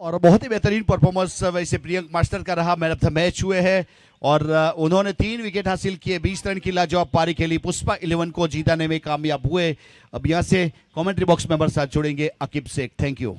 और बहुत ही बेहतरीन परफॉर्मेंस वैसे प्रियंक मास्टर का रहा, मैन ऑफ द मैच हुए हैं। और उन्होंने 3 विकेट हासिल किए, 20 रन की लाजवाब पारी खेली, पुष्पा 11 को जीताने में कामयाब हुए। अब यहाँ से कमेंट्री बॉक्स में हमारे साथ जुड़ेंगे Aqib Shaikh. Thank you.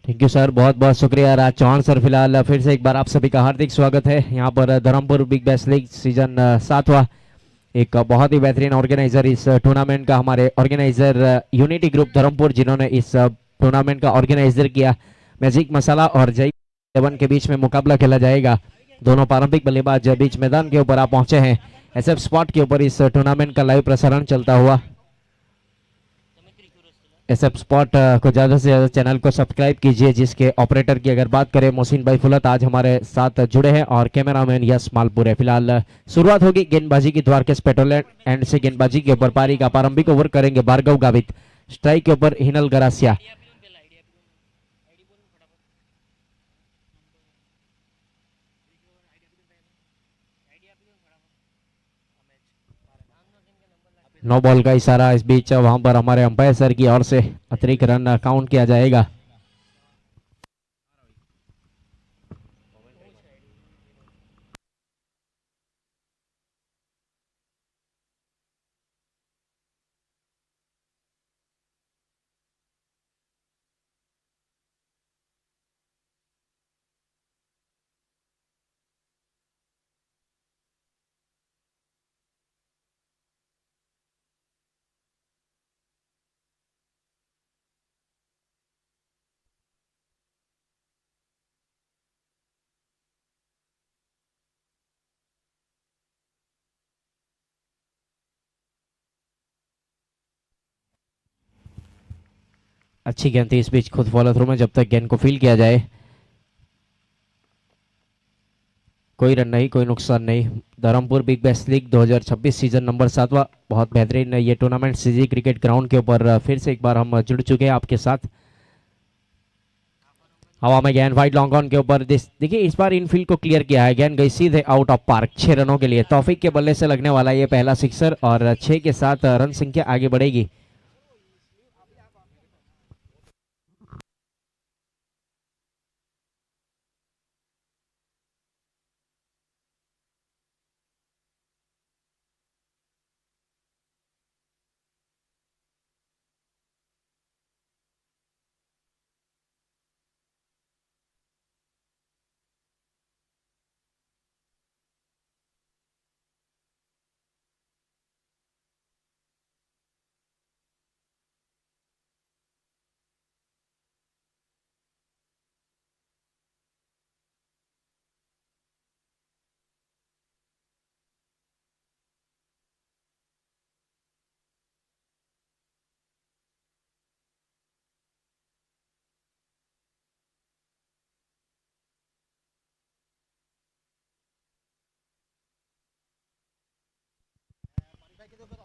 Thank you sir, बहुत बहुत शुक्रिया राज चौहान सर। फिलहाल फिर से एक बार आप सभी का हार्दिक स्वागत है यहाँ पर Dharampur big bash league season 7वां। एक बहुत ही बेहतरीन ऑर्गेनाइजर इस टूर्नामेंट का, हमारे ऑर्गेनाइजर यूनिटी ग्रुप धर्मपुर, जिन्होंने इस टूर्नामेंट का ऑर्गेनाइजर किया। मैजिक मसाला और जय 11 के बीच में मुकाबला खेला जाएगा। दोनों पारंपरिक बल्लेबाज बीच मैदान के ऊपर आ पहुंचे हैं। एसएफ स्पॉट के ऊपर इस टूर्नामेंट का लाइव प्रसारण चलता हुआ। एसएफ स्पॉट को ज़्यादा से ज़्यादा चैनल को सब्सक्राइब कीजिए। जिसके ऑपरेटर की अगर बात करें, मोहसिन भाई फुलत आज हमारे साथ जुड़े हैं और कैमरामैन यस मालपुर है। फिलहाल शुरुआत होगी गेंदबाजी की। द्वारकेश पेट्रोल एंड से गेंदबाजी के ऊपर पारी का प्रारंभिक ओवर करेंगे भार्गव गावित। स्ट्राइक के ऊपर हिनल गरासिया। नो बॉल का इशारा। इस बीच वहां पर हमारे अंपायर सर की ओर से अतिरिक्त रन काउंट किया जाएगा। अच्छी गेंद थी इस बीच खुद फॉलो थ्रू में, जब तक गेंद को फील किया जाए। कोई रन नहीं, कोई नुकसान नहीं। Dharampur big bash league 2026 season number 7वां। बहुत बेहतरीन ये टूर्नामेंट सीजी क्रिकेट ग्राउंड के ऊपर फिर से एक बार हम जुड़ चुके हैं आपके साथ। हवा में गेंद वाइड लॉन्ग ऑन के ऊपर। देखिए इस बार इनफील्ड को क्लियर किया है। गेंद गई सीधे आउट ऑफ पार्क 6 रनों के लिए। तौफीक के बल्ले से लगने वाला ये पहला सिक्सर और 6 के साथ रन संख्या आगे बढ़ेगी।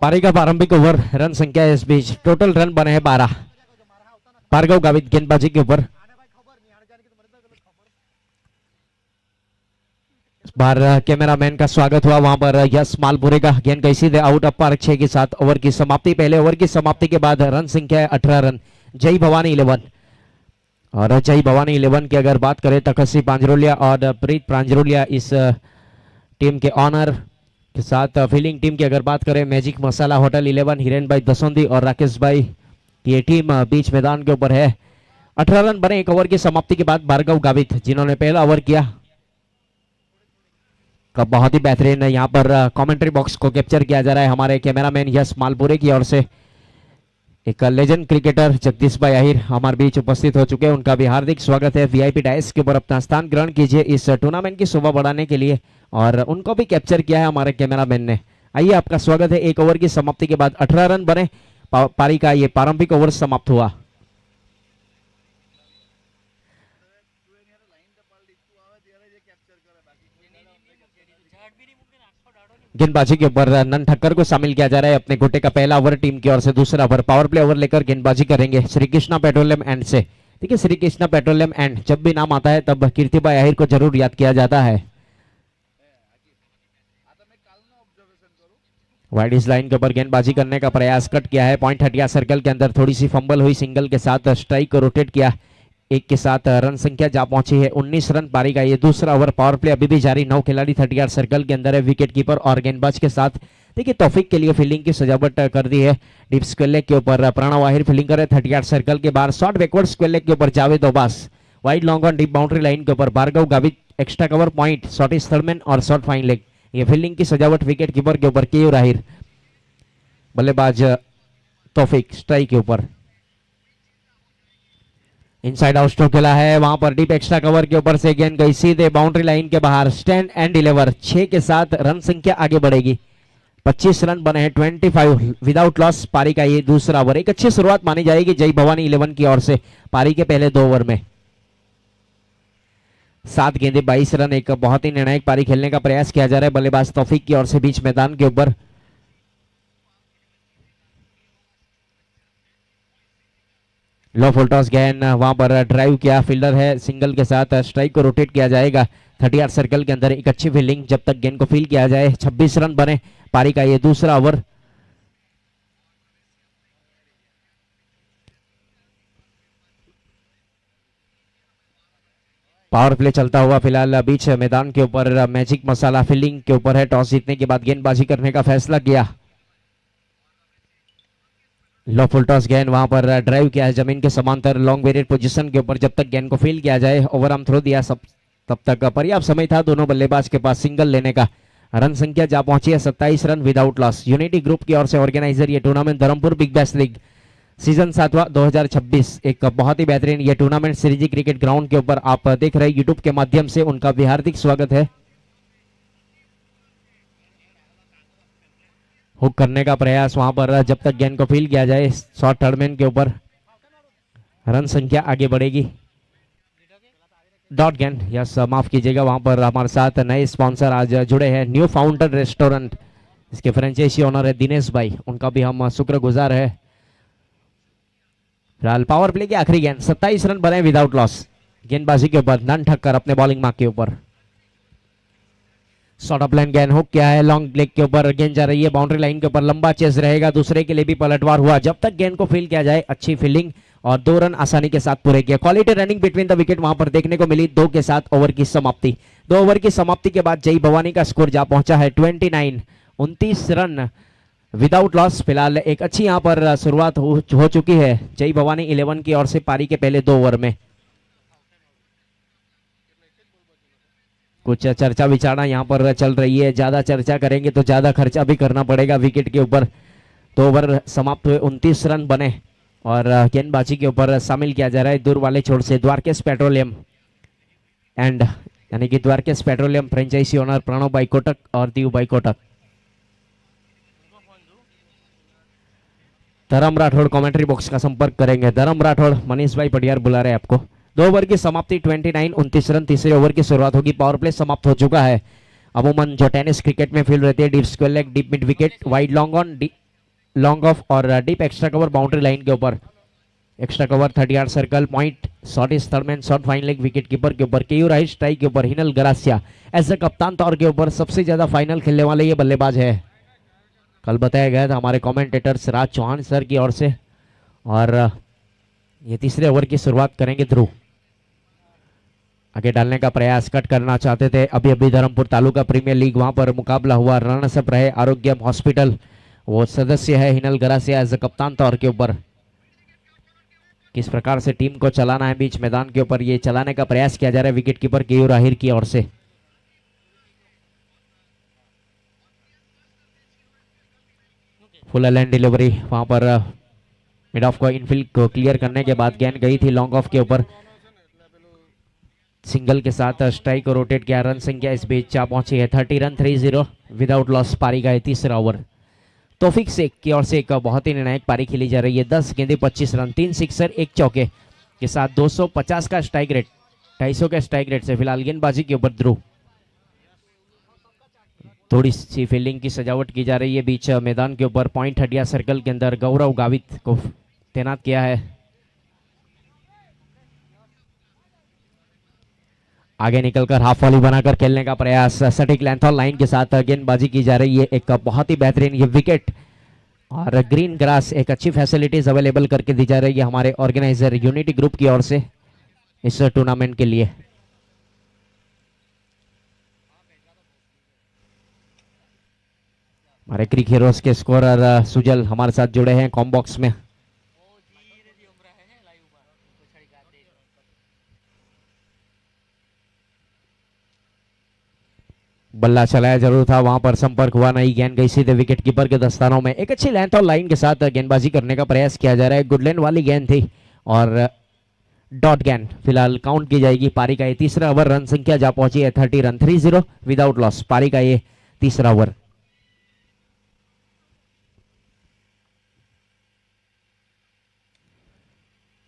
पारी का प्रारंभिक ओवर, रन संख्या इस बीच टोटल रन बने हैं 12। भार्गव गावित गेंदबाजी के ऊपर। इस बार कैमरामैन का स्वागत हुआ वहां पर यश मालपुरे का। गेंद गई सीधे आउट ऑफ पार्क 6 के साथ ओवर की समाप्ति। पहले ओवर की समाप्ति के बाद रन संख्या है 18 रन। जय भवानी 11 और जय भवानी 11 की अगर बात करें तकसी पांजरोलिया और प्रीत पांजरोलिया इस टीम के ऑनर के साथ फील्डिंग टीम की अगर बात करें मैजिक मसाला होटल 11 हिरेन भाई दसोंदी और राकेश भाई ये टीम बीच मैदान के ऊपर है। 18 रन बने एक ओवर की समाप्ति के बाद। भार्गव गावित जिन्होंने पहला ओवर किया का बहुत ही बेहतरीन यहाँ पर कमेंट्री बॉक्स को कैप्चर किया जा रहा है हमारे कैमरामैन यश मालपुरे की ओर से। एक लेजेंड क्रिकेटर जगदीश भाई आहिर हमारे बीच उपस्थित हो चुके हैं, उनका भी हार्दिक स्वागत है। वीआईपी डाइस के ऊपर अपना स्थान ग्रहण कीजिए इस टूर्नामेंट की शोभा बढ़ाने के लिए और उनको भी कैप्चर किया है हमारे कैमरामैन ने। आइए आपका स्वागत है। एक ओवर की समाप्ति के बाद 18 रन बने। पारी का ये प्रारंभिक ओवर समाप्त हुआ। गेंदबाजी के ऊपर नन ठक्कर को शामिल किया जा रहा है अपने गोटे का पहला ओवर टीम की ओर से। दूसरा ओवर पावर प्ले ओवर लेकर गेंदबाजी करेंगे श्री कृष्णा पेट्रोलियम एंड से। देखिए श्री कृष्णा पेट्रोलियम एंड जब भी नाम आता है तब कीर्ति भाई आहिर को जरूर याद किया जाता है। वाइड इस लाइन के ऊपर गेंदबाजी करने का प्रयास कट किया है। पॉइंट हटिया सर्कल के अंदर थोड़ी सी फंबल हुई। सिंगल के साथ स्ट्राइक को रोटेट किया। एक के साथ रन संख्या जा पहुंची है 19 रन। पारी का ये दूसरा ओवर। पावर प्ले अभी भी जारी। 9 खिलाड़ी 38 सर्कल के अंदर है। विकेट कीपर और गेंदबाज के साथ देखिए तौफीक के लिए फील्डिंग की सजावट कर दी है। डीप स्क्वेयर लेग के ऊपर प्रणव आहिर फील्डिंग करे 38 सर्कल के बाहर। शॉर्ट बैकवर्ड स्क्वेयर लेग के ऊपर Javed Abbas. Wide long on deep boundary line के ऊपर Bhargav Gavit. Extra cover point short third man और शॉर्ट फाइन लेग। ये फील्डिंग की सजावट विकेट कीपर के ऊपर केयूर आहिर। बल्लेबाज तौफीक स्ट्राइक के ऊपर। इनसाइड आउट स्ट्रोक खेला है वहां पर डीप एक्स्ट्रा कवर के ऊपर से गेंद गई सीधे बाउंड्री लाइन के बाहर। स्टैंड एंड डिलीवर 6 के साथ रन संख्या आगे बढ़ेगी। 25 रन बने हैं 25 विदाउट लॉस। पारी का ये दूसरा ओवर। एक अच्छी शुरुआत मानी जाएगी जय भवानी 11 की ओर से पारी के पहले 2 ओवर में। 7 गेंदे 22 रन। एक बहुत ही निर्णायक पारी खेलने का प्रयास किया जा रहा है बल्लेबाज तौफीक की ओर से बीच मैदान के ऊपर। लो फुल टॉस गेंद वहां पर ड्राइव किया। फील्डर है। सिंगल के साथ स्ट्राइक को रोटेट किया जाएगा 38 सर्कल के अंदर। एक अच्छी फील्डिंग जब तक गेंद को फील किया जाए। 26 रन बने पारी का ये दूसरा ओवर। पावर प्ले चलता हुआ फिलहाल बीच मैदान के ऊपर। मैजिक मसाला फील्डिंग के ऊपर है। टॉस जीतने के बाद गेंदबाजी करने का फैसला किया। लो फुल टॉस गेंद वहां पर ड्राइव किया है जमीन के समांतर लॉन्ग वेरिएट पोजीशन के ऊपर। जब तक गेंद को फील किया जाए ओवर आर्म थ्रो दिया तब तक पर्याप्त समय था दोनों बल्लेबाज के पास सिंगल लेने का। रन संख्या जा पहुंची है 27 run without loss. Unity group की ओर से ऑर्गेनाइजर ये tournament Dharampur big bash league season 7वां 2026 एक बहुत ही बेहतरीन ये टूर्नामेंट श्रीजी क्रिकेट ग्राउंड के ऊपर आप देख रहे हैं यूट्यूब के माध्यम से। उनका भी हार्दिक स्वागत है। हुक करने का प्रयास वहां पर जब तक गेंद को फील किया जाए। शॉर्ट थर्डमैन के ऊपर रन संख्या आगे बढ़ेगी। डॉट गेंद यस माफ कीजिएगा। वहां पर हमारे साथ नए स्पॉन्सर आज जुड़े हैं न्यू फाउंटेन रेस्टोरेंट। इसके फ्रेंचाइजी ओनर है दिनेश भाई, उनका भी हम शुक्रगुजार है। फिलहाल पावर प्ले की आखिरी गेंद 27 रन बने विदाउट लॉस। गेंदबाजी के ऊपर नन ठक्कर अपने बॉलिंग मार्क के ऊपर। शॉर्ट ऑफ लाइन गेंद हुक किया है। लॉन्ग लेग के ऊपर गेंद जा रही है बाउंड्री लाइन के ऊपर। लंबा चेस रहेगा। दूसरे के लिए भी पलटवार हुआ जब तक गेंद को फील किया जाए। अच्छी फील्डिंग और 2 रन आसानी के साथ पूरे किए। Quality running between the wicket वहां पर देखने को मिली। 2 के साथ ओवर की समाप्ति। 2 ओवर की समाप्ति के बाद जय भवानी का स्कोर जा पहुंचा है 29 रन विदाउट लॉस। फिलहाल एक अच्छी यहां पर शुरुआत हो चुकी है जय भवानी 11 की ओर से पारी के पहले 2 ओवर में। कुछ चर्चा विचारणा यहाँ पर चल रही है। ज्यादा चर्चा करेंगे तो ज्यादा खर्चा भी करना पड़ेगा विकेट के ऊपर। 2 ओवर समाप्त हुए 29 रन बने और गेंदबाजी के ऊपर शामिल किया जा रहा है दूर वाले छोर से द्वारकेश पेट्रोलियम एंड यानी कि Dwarkesh petroleum franchisee owner Pranav भाई कोटक और दीव भाई कोटक। धर्म राठौड़ कमेंट्री बॉक्स का संपर्क करेंगे। धर्म राठौड़ मनीष भाई पटियार बुला रहे हैं आपको। 2 ओवर की समाप्ति 29 रन। तीसरे ओवर की शुरुआत होगी। पावर प्ले समाप्त हो चुका है। अमूमन जो टेनिस क्रिकेट में फील्ड रहती है deep square leg, deep mid wicket, wide long on, long off और deep extra cover boundary line के ऊपर extra cover 30 yard circle point. Shot is third man shot fine leg wicket keeper के ऊपर। केयू right strike के ऊपर Hinal Garasia as a कप्तान तौर के ऊपर सबसे ज्यादा फाइनल खेलने वाले ये बल्लेबाज है। कल बताया गया था हमारे कमेंटेटर्स राज चौहान सर की ओर से। और ये तीसरे ओवर की शुरुआत करेंगे ध्रुव। आगे डालने का प्रयास कट करना चाहते थे। अभी अभी धर्मपुर तालुका प्रीमियर लीग वहां पर मुकाबला हुआ। रनर्सअप रहे आरोग्य हॉस्पिटल, वो सदस्य है हिनल गरासिया एज अ कप्तान तौर के ऊपर। किस प्रकार से टीम को चलाना है बीच मैदान के ऊपर, ये चलाने का प्रयास किया जा रहा है विकेट कीपर केयू राहिर की ओर से। फुल एलेन डिलीवरी वहां पर मिड ऑफ को इनफील्ड को क्लियर करने के बाद गेंद गई थी लॉन्ग ऑफ के ऊपर। सिंगल के साथ स्ट्राइक को रोटेट किया। रन संख्या इस बीच पहुंची है 30 रन 30 विदाउट लॉस। पारी का तीसरा ओवर तौफीक शेख की ओर से एक बहुत ही निर्णायक पारी खेली जा रही है। 10 गेंदे 25 रन 3 सिक्सर 1 चौके के साथ 250 का स्ट्राइक रेट, 250 का स्ट्राइक रेट से फिलहाल गेंदबाजी के ऊपर ध्रुव। थोड़ी सी फील्डिंग की सजावट की जा रही है बीच मैदान के ऊपर। पॉइंट हटिया सर्कल के अंदर गौरव गावित को तैनात किया है। आगे निकलकर हाफ वॉली बनाकर खेलने का प्रयास। सटीक लेंथ और लाइन के साथ गेंदबाजी की जा रही है। एक बहुत ही बेहतरीन ये विकेट और ग्रीन ग्रास, एक अच्छी फैसिलिटीज अवेलेबल करके दी जा रही है हमारे ऑर्गेनाइजर यूनिटी ग्रुप की ओर से इस टूर्नामेंट के लिए। हमारे क्रिक हीरोज के स्कोरर सुजल हमारे साथ जुड़े हैं कॉम बॉक्स में। बल्ला चलाया जरूर था, वहां पर संपर्क हुआ नहीं। गेंद गई सीधे विकेट कीपर के दस्तानों में। एक अच्छी लेंथ और लाइन के साथ गेंदबाजी करने का प्रयास किया जा रहा है। गुडलैंड वाली गेंद थी और डॉट गेंद फिलहाल काउंट की जाएगी। पारी का ये तीसरा ओवर। रन संख्या जा पहुंची है 30 रन 30 विदाउट लॉस। पारी का ये तीसरा ओवर।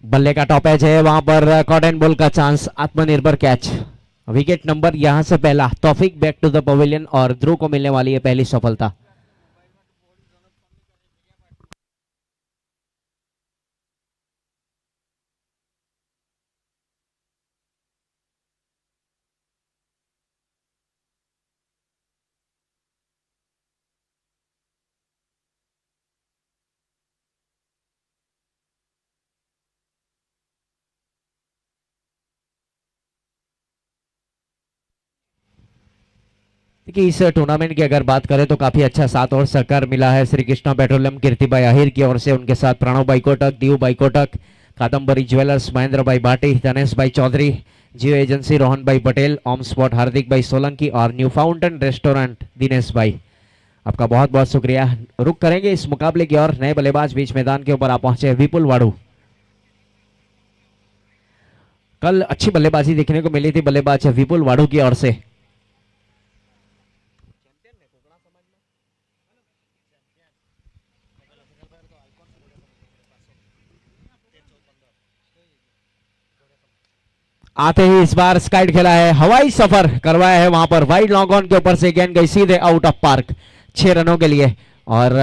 बल्ले का टॉप एज है, वहां पर कॉट एंड बॉल का चांस। आत्मनिर्भर कैच। विकेट नंबर यहां से पहला। तौफीक बैक टू द पवेलियन और ध्रुव को मिलने वाली है पहली सफलता। देखिए इस टूर्नामेंट की अगर बात करें तो काफी अच्छा साथ और सहकार मिला है श्री कृष्णा पेट्रोलियम कीर्ति भाई आहिर की ओर से। उनके साथ प्रणव भाई कोटक, दीव भाई कोटक, कादम्बरी ज्वेलर्स महेंद्र भाई भाटी, धनेश भाई चौधरी, जियो एजेंसी रोहन भाई पटेल, ओम स्पॉट हार्दिक भाई सोलंकी और न्यू फाउंटेन रेस्टोरेंट दिनेश भाई, आपका बहुत बहुत शुक्रिया। रुक करेंगे इस मुकाबले की और नए बल्लेबाज बीच मैदान के ऊपर आ पहुंचे विपुल वाड़ू। कल अच्छी बल्लेबाजी देखने को मिली थी बल्लेबाज विपुल वाड़ू की ओर से। आते ही इस बार स्काइड खेला है, हवाई सफर करवाया है वहां पर। वाइड लॉन्ग ऑन के ऊपर से गेंद गई सीधे आउट ऑफ पार्क 6 रनों के लिए। और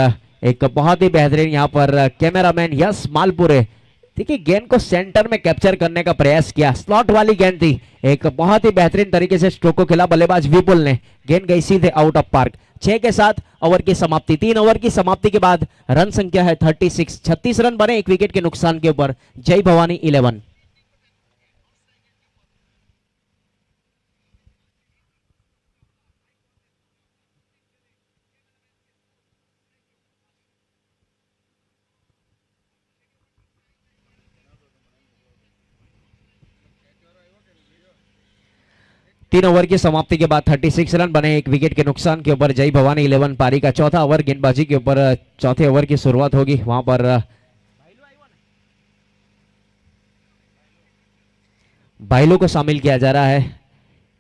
एक बहुत ही बेहतरीन यहां पर कैमरामैन यश मालपुरे, देखिए गेंद को सेंटर में कैप्चर करने का प्रयास किया। स्लॉट वाली गेंद थी, एक बहुत ही बेहतरीन तरीके से स्ट्रोक को खेला बल्लेबाज विपुल ने। गेंद गई सीधे आउट ऑफ पार्क। 6 के साथ ओवर की समाप्ति। 3 ओवर की समाप्ति के बाद रन संख्या है 36। 36 रन बने एक विकेट के नुकसान के ऊपर। जय भवानी 11। तीन ओवर की समाप्ति के बाद 36 रन बने एक विकेट के नुकसान के ऊपर। जय भवानी 11। पारी का चौथा ओवर गेंदबाजी के ऊपर चौथे ओवर की शुरुआत होगी। वहां पर भाईलों को शामिल किया जा रहा है।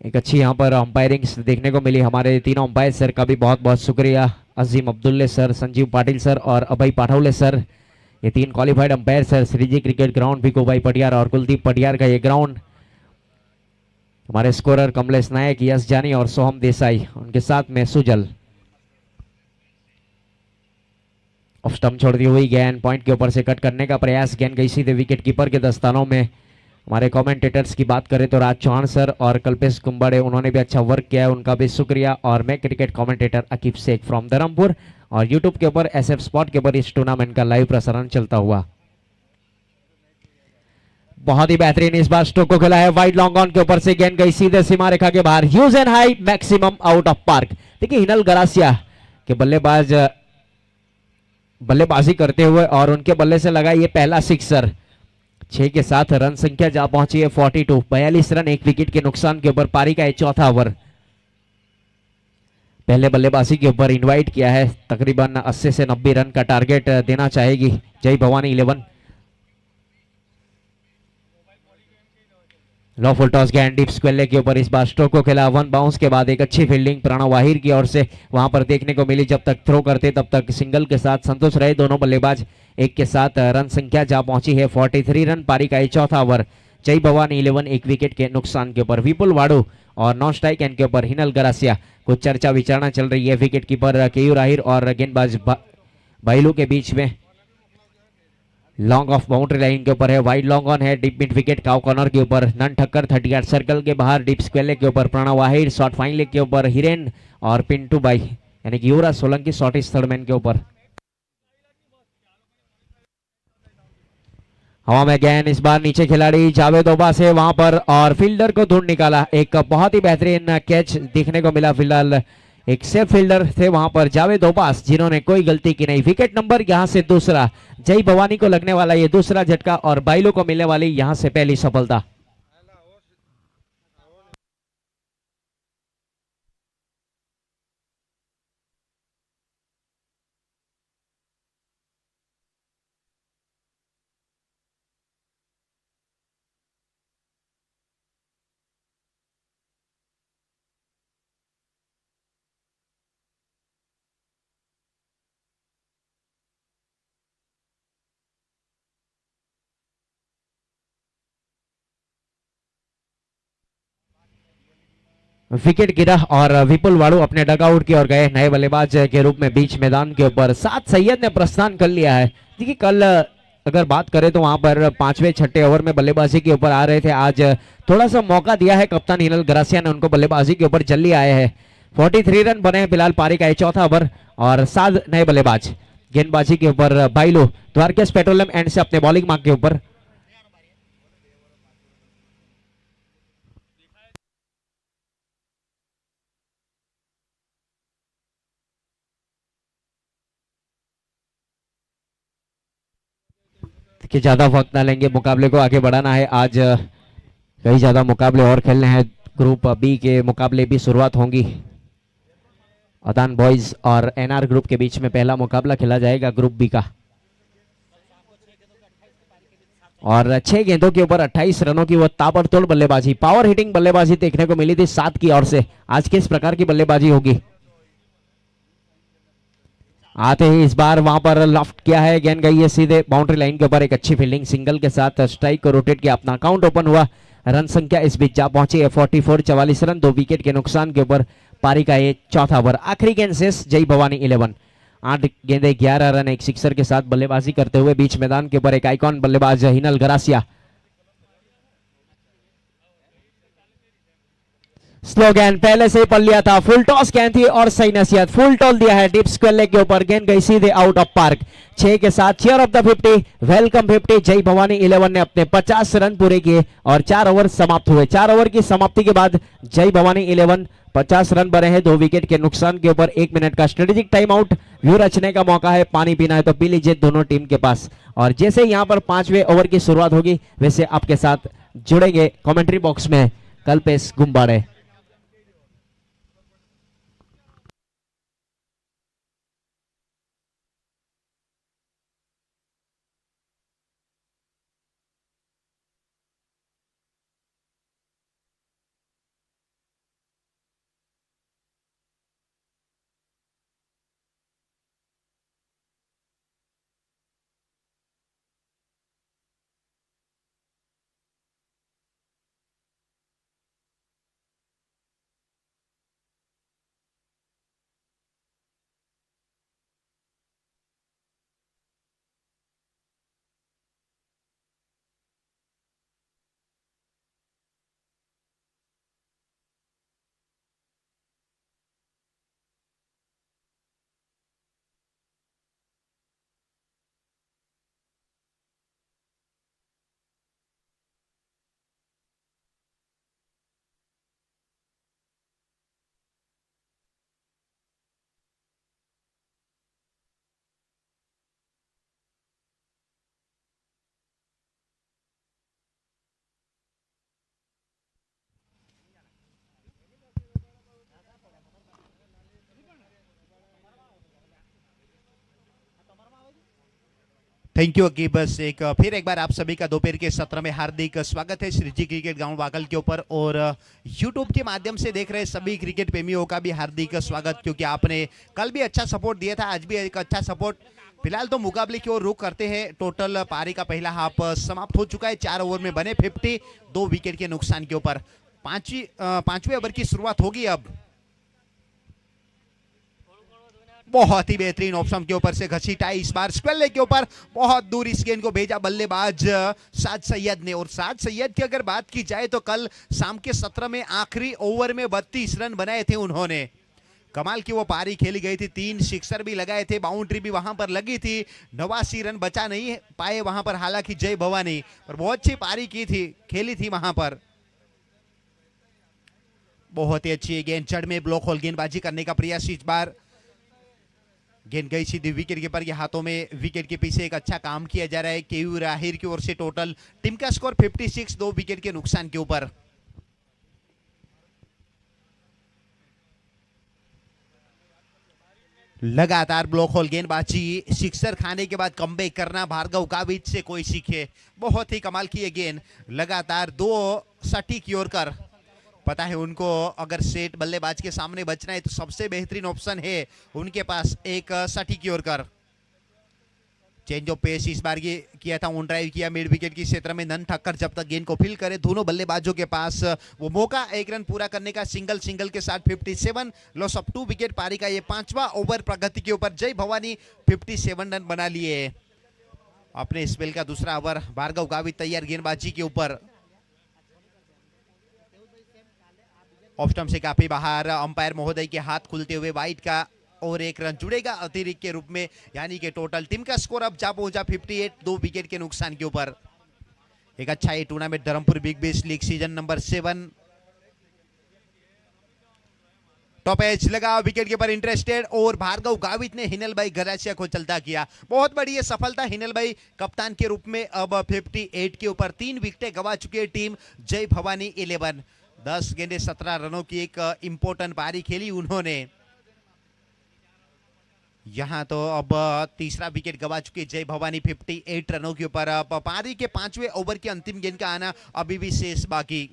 एक अच्छी यहां पर अंपायरिंग देखने को मिली। हमारे तीनों अंपायर सर का भी बहुत बहुत शुक्रिया। अजीम अब्दुल्ले सर, संजीव पाटिल सर और अभय पाठौले सर, ये 3 qualified umpire sir. Shriji cricket ground Bhiko भाई पटियार और कुलदीप पटियार का ये ग्राउंड। हमारे स्कोरर कमलेश नायक, यश जानी और सोहम देसाई, उनके साथ में सुजल। ऑफ स्टंप छोड़ती हुई गेंद पॉइंट के ऊपर से कट करने का प्रयास, गेंद गई सीधे विकेट कीपर के दस्तानों में। हमारे कमेंटेटर्स की बात करें तो राज चौहान सर और कल्पेश कुंबड़े, उन्होंने भी अच्छा वर्क किया है, उनका भी शुक्रिया। और मैं cricket commentator Aqib Shaikh from Dharampur, और यूट्यूब के ऊपर SF स्पॉट के ऊपर इस टूर्नामेंट का लाइव प्रसारण चलता हुआ। बहुत ही बेहतरीन इस बार स्ट्रोक को खेला है, वाइड लॉन्ग ऑन के ऊपर से गेंद गई सीधे सीमा रेखा के बाहर, huge and high, maximum out of park. देखिए हिनल गरासिया के बल्लेबाज बल्लेबाजी करते हुए और उनके बल्ले से लगा ये पहला सिक्सर। 6 के साथ रन संख्या जा पहुंची है 42, 42 रन एक विकेट के नुकसान के ऊपर पारी का चौथा ओवर। पहले बल्लेबाजी के ऊपर इनवाइट किया है, तकरीबन 80 से 90 रन का टारगेट देना चाहेगी जय भवानी 11। लो फुल टॉस गेंद डीप स्क्वेले के ऊपर इस बार स्ट्रोक को खेला, वन बाउंस के बाद एक अच्छी फील्डिंग प्रणव वाहिर की ओर से वहां पर देखने को मिली। जब तक थ्रो करते तब तक सिंगल के साथ संतुष्ट रहे दोनों बल्लेबाज। 1 के साथ रन संख्या जा पहुंची है 43 रन, पारी का चौथा ओवर। जय भवानी 11 एक विकेट के नुकसान के ऊपर। विपुल वाड़ू और नॉन स्ट्राइक एंड के ऊपर हिनल गरासिया। कुछ चर्चा विचारणा चल रही है विकेट कीपर केयूर आहिर और गेंदबाज बाइलू के बीच में। लॉन्ग ऑफ बाउंड्री लाइन के ऊपर है, वाइड लॉन्ग ऑन है, deep mid wicket cow corner के ऊपर। नन ठक्कर 38 सर्कल के बाहर, डीप स्क्वेले के ऊपर प्रणव वाहिर, शॉर्ट फाइन लेग के ऊपर हिरेन और पिंटू बाई यानी कि युवराज सोलंकी शॉर्ट इस थर्ड मैन के ऊपर। हवा में गेंद इस बार नीचे खिलाड़ी जावेद ओबा से वहां पर और फील्डर को ढूंढ निकाला। एक बहुत ही बेहतरीन कैच देखने को मिला। फिलहाल एक सेफ फील्डर थे वहां पर जावेद ओबास, जिन्होंने कोई गलती की नहीं। विकेट नंबर यहां से दूसरा, जय भवानी को लगने वाला ये दूसरा झटका और बाइलो को मिलने वाली यहां से पहली सफलता। विकेट गिरा और विपुल वाड़ू अपने डगआउट की ओर गए नए बल्लेबाज के रूप में बीच मैदान के ऊपर। सात सैयद ने प्रस्थान कर लिया है। देखिए कल अगर बात करें तो वहां पर पांचवें छठे ओवर में बल्लेबाजी के ऊपर आ रहे थे, आज थोड़ा सा मौका दिया है कप्तान हिनल गरासिया ने उनको, बल्लेबाजी के ऊपर जल्दी आए हैं। 43 रन बने हैं फिलहाल, पारी का चौथा ओवर और 7 नए बल्लेबाज। गेंदबाजी के ऊपर बाइलो द्वारकेश पेट्रोलियम एंड से अपने बॉलिंग मार्क के ऊपर। कि ज्यादा वक्त ना लेंगे, मुकाबले को आगे बढ़ाना है। आज कई ज्यादा मुकाबले और खेलने हैं। ग्रुप बी के मुकाबले भी शुरुआत होंगी। अदान बॉयज और NR ग्रुप के बीच में पहला मुकाबला खेला जाएगा ग्रुप बी का। और 6 गेंदों के ऊपर 28 रनों की वो ताबड़तोड़ बल्लेबाजी, पावर हिटिंग बल्लेबाजी देखने को मिली थी 7 की ओर से। आज किस प्रकार की बल्लेबाजी होगी? आते ही इस बार वहां पर लॉफ्ट किया है, गेंद गई है सीधे बाउंड्री लाइन के ऊपर। एक अच्छी फील्डिंग, सिंगल के साथ स्ट्राइक को रोटेट किया, अपना काउंट ओपन हुआ। रन संख्या इस बीच जा पहुंची है 44, 44 रन 2 विकेट के नुकसान के ऊपर। पारी का ये चौथा ओवर। आखिरी गेंद शेष जय भवानी 11। 8 गेंदे 11 रन एक सिक्सर के साथ बल्लेबाजी करते हुए बीच मैदान के ऊपर एक आइकॉन बल्लेबाज हिनल गरासिया। स्लो गेंद पहले से ही पढ़ लिया था, फुल टॉस गेंद थी और सही नसीहत, फुल टॉल दिया है डीप स्क्वेयर लेग के ऊपर, गेंद गई सीधे आउट ऑफ पार्क। 6 के साथ चेयर ऑफ द 50, वेलकम 50। जय भवानी 11 ने अपने 50 रन पूरे किए और 4 ओवर समाप्त हुए। 4 ओवर की समाप्ति के बाद जय भवानी 11 50 रन बने हैं 2 विकेट के नुकसान के ऊपर। 1 मिनट का स्ट्रेटेजिक टाइम आउट, व्यू रचने का मौका है, पानी पीना है तो पी लीजिए दोनों टीम के पास। और जैसे यहाँ पर 5वें ओवर की शुरुआत होगी वैसे आपके साथ जुड़ेंगे कमेंट्री बॉक्स में कल्पेश गुम्बाड़े। Thank you Aqib. बस फिर एक बार आप सभी का दोपहर के सत्र में हार्दिक स्वागत है श्रीजी क्रिकेट ग्राउंड वाकल के ऊपर, और यूट्यूब के माध्यम से देख रहे सभी क्रिकेट प्रेमियों का भी हार्दिक स्वागत, क्योंकि आपने कल भी अच्छा सपोर्ट दिया था, आज भी एक अच्छा सपोर्ट। फिलहाल तो मुकाबले की ओर रुख करते हैं। टोटल पारी का पहला हाफ समाप्त हो चुका है। 4 ओवर में बने 50, 2 विकेट के नुकसान के ऊपर। पांचवें ओवर की शुरुआत होगी अब। बहुत ही बेहतरीन ऑप्शन के ऊपर से घसीटा इस बार स्क्वेयर लेग के ऊपर, बहुत दूर इस गेंद को भेजा बल्लेबाज साद सैयद ने। और साद सैयद की अगर बात की जाए तो कल शाम के सत्र में आखिरी ओवर में 32 रन बनाए थे उन्होंने। कमाल की वो पारी खेली गई थी, 3 सिक्सर भी लगाए थे, बाउंड्री भी वहां पर लगी थी। 89 रन बचा नहीं पाए वहां पर, हालांकि जय भवानी, पर बहुत अच्छी पारी की थी, खेली थी वहां पर। बहुत ही अच्छी गेंद जड़ में ब्लॉक होल गेंदबाजी करने का प्रयास। इस बार गेंद गई सीधी विकेट कीपर के हाथों में। विकेट के पीछे एक अच्छा काम किया जा रहा है केयू राहिर की ओर से। टोटल टीम का स्कोर 56, 2 विकेट के नुकसान के ऊपर। लगातार ब्लॉक होल गेंदबाजी, सिक्सर खाने के बाद कमबैक करना भार्गव गावित से कोई सीखे। बहुत ही कमाल की ये गेंद, लगातार 2 सटीक यॉर्कर। पता है उनको अगर सेट बल्लेबाज के सामने बचना है तो सबसे बेहतरीन ऑप्शन है उनके पास एक सटीक यॉर्कर। चेंज ऑफ पेस इस बार ये किया था, ऑन ड्राइव किया मिड विकेट की क्षेत्र में। नन ठक्कर जब तक गेंद को फील करे, दोनों बल्लेबाजों के पास वो मौका 1 रन पूरा करने का। सिंगल के साथ 57, लॉस ऑफ 2 विकेट। पारी का ये 5वां ओवर प्रगति के ऊपर। जय भवानी 57 रन बना लिए। अपने स्पेल का दूसरा ओवर भार्गव गावित तैयार गेंदबाजी के ऊपर। ऑफ स्टंप से काफी बाहर, अंपायर महोदय के हाथ खुलते हुए वाइड का, और 1 रन जुड़ेगा अतिरिक्त के रूप में। यानी कि टोटल टीम का स्कोर अब जा पहुंचा 58, 2 विकेट के नुकसान के ऊपर। एक अच्छा ये tournament Dharampur big bash league season number 7। Top edge लगा विकेट के ऊपर इंटरेस्टेड, और भार्गव गावित ने हिनल भाई गरासिया को चलता किया। बहुत बड़ी ये सफलता हिनल भाई कप्तान के रूप में। अब 58 के ऊपर 3 विकेटें गवा चुकी है टीम जय भवानी 11। 10 गेंदे 17 रनों की एक इंपॉर्टेंट पारी खेली उन्होंने। यहां तो अब तीसरा विकेट गवा चुके जय भवानी 58 रनों के ऊपर। अब पारी के 5वें ओवर की अंतिम गेंद का आना अभी भी शेष बाकी।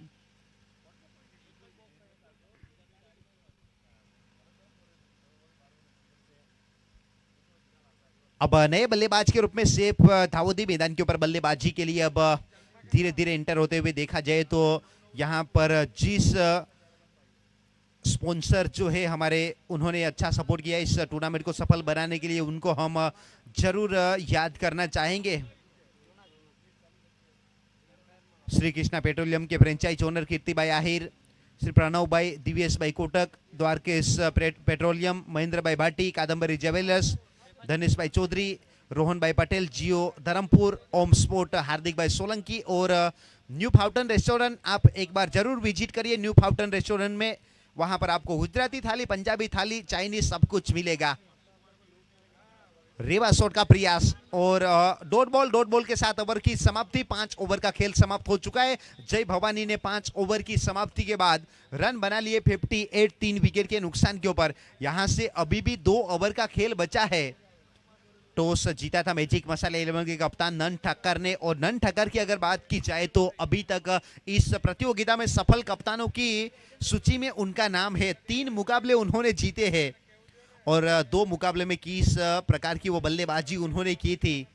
अब नए बल्लेबाज के रूप में सैफ दाऊदी मैदान के ऊपर बल्लेबाजी के लिए अब धीरे धीरे एंटर होते हुए देखा जाए तो यहाँ पर जिस स्पॉन्सर जो है हमारे, उन्होंने अच्छा सपोर्ट किया इस टूर्नामेंट को सफल बनाने के लिए, उनको हम जरूर याद करना चाहेंगे। श्री कृष्णा पेट्रोलियम के फ्रेंचाइज ओनर कीर्ति भाई आहिर, श्री प्रणव भाई, दिव्येश भाई कोटक, द्वारकेश पेट्रोलियम, महेंद्र भाई भाटी, कादम्बरी ज्वेलर्स, धनेश भाई चौधरी, रोहन भाई पटेल, जियो धरमपुर, ओम स्पोर्ट हार्दिक भाई सोलंकी, और न्यू फाउंटेन रेस्टोरेंट। आप एक बार जरूर विजिट करिए न्यू फाउंटेन रेस्टोरेंट में। वहां पर आपको गुजराती थाली, पंजाबी थाली, चाइनीज सब कुछ मिलेगा। रेवा शॉट का प्रयास, और डॉट बॉल के साथ ओवर की समाप्ति। 5 ओवर का खेल समाप्त हो चुका है। जय भवानी ने 5 ओवर की समाप्ति के बाद रन बना लिए 58, 3 विकेट के नुकसान के ऊपर। यहां से अभी भी 2 ओवर का खेल बचा है। टॉस जीता था मैजिक मसाला 11 के कप्तान नन ठक्कर ने, और नन ठक्कर की अगर बात की जाए तो अभी तक इस प्रतियोगिता में सफल कप्तानों की सूची में उनका नाम है। 3 मुकाबले उन्होंने जीते हैं, और 2 मुकाबले में किस प्रकार की वो बल्लेबाजी उन्होंने की थी,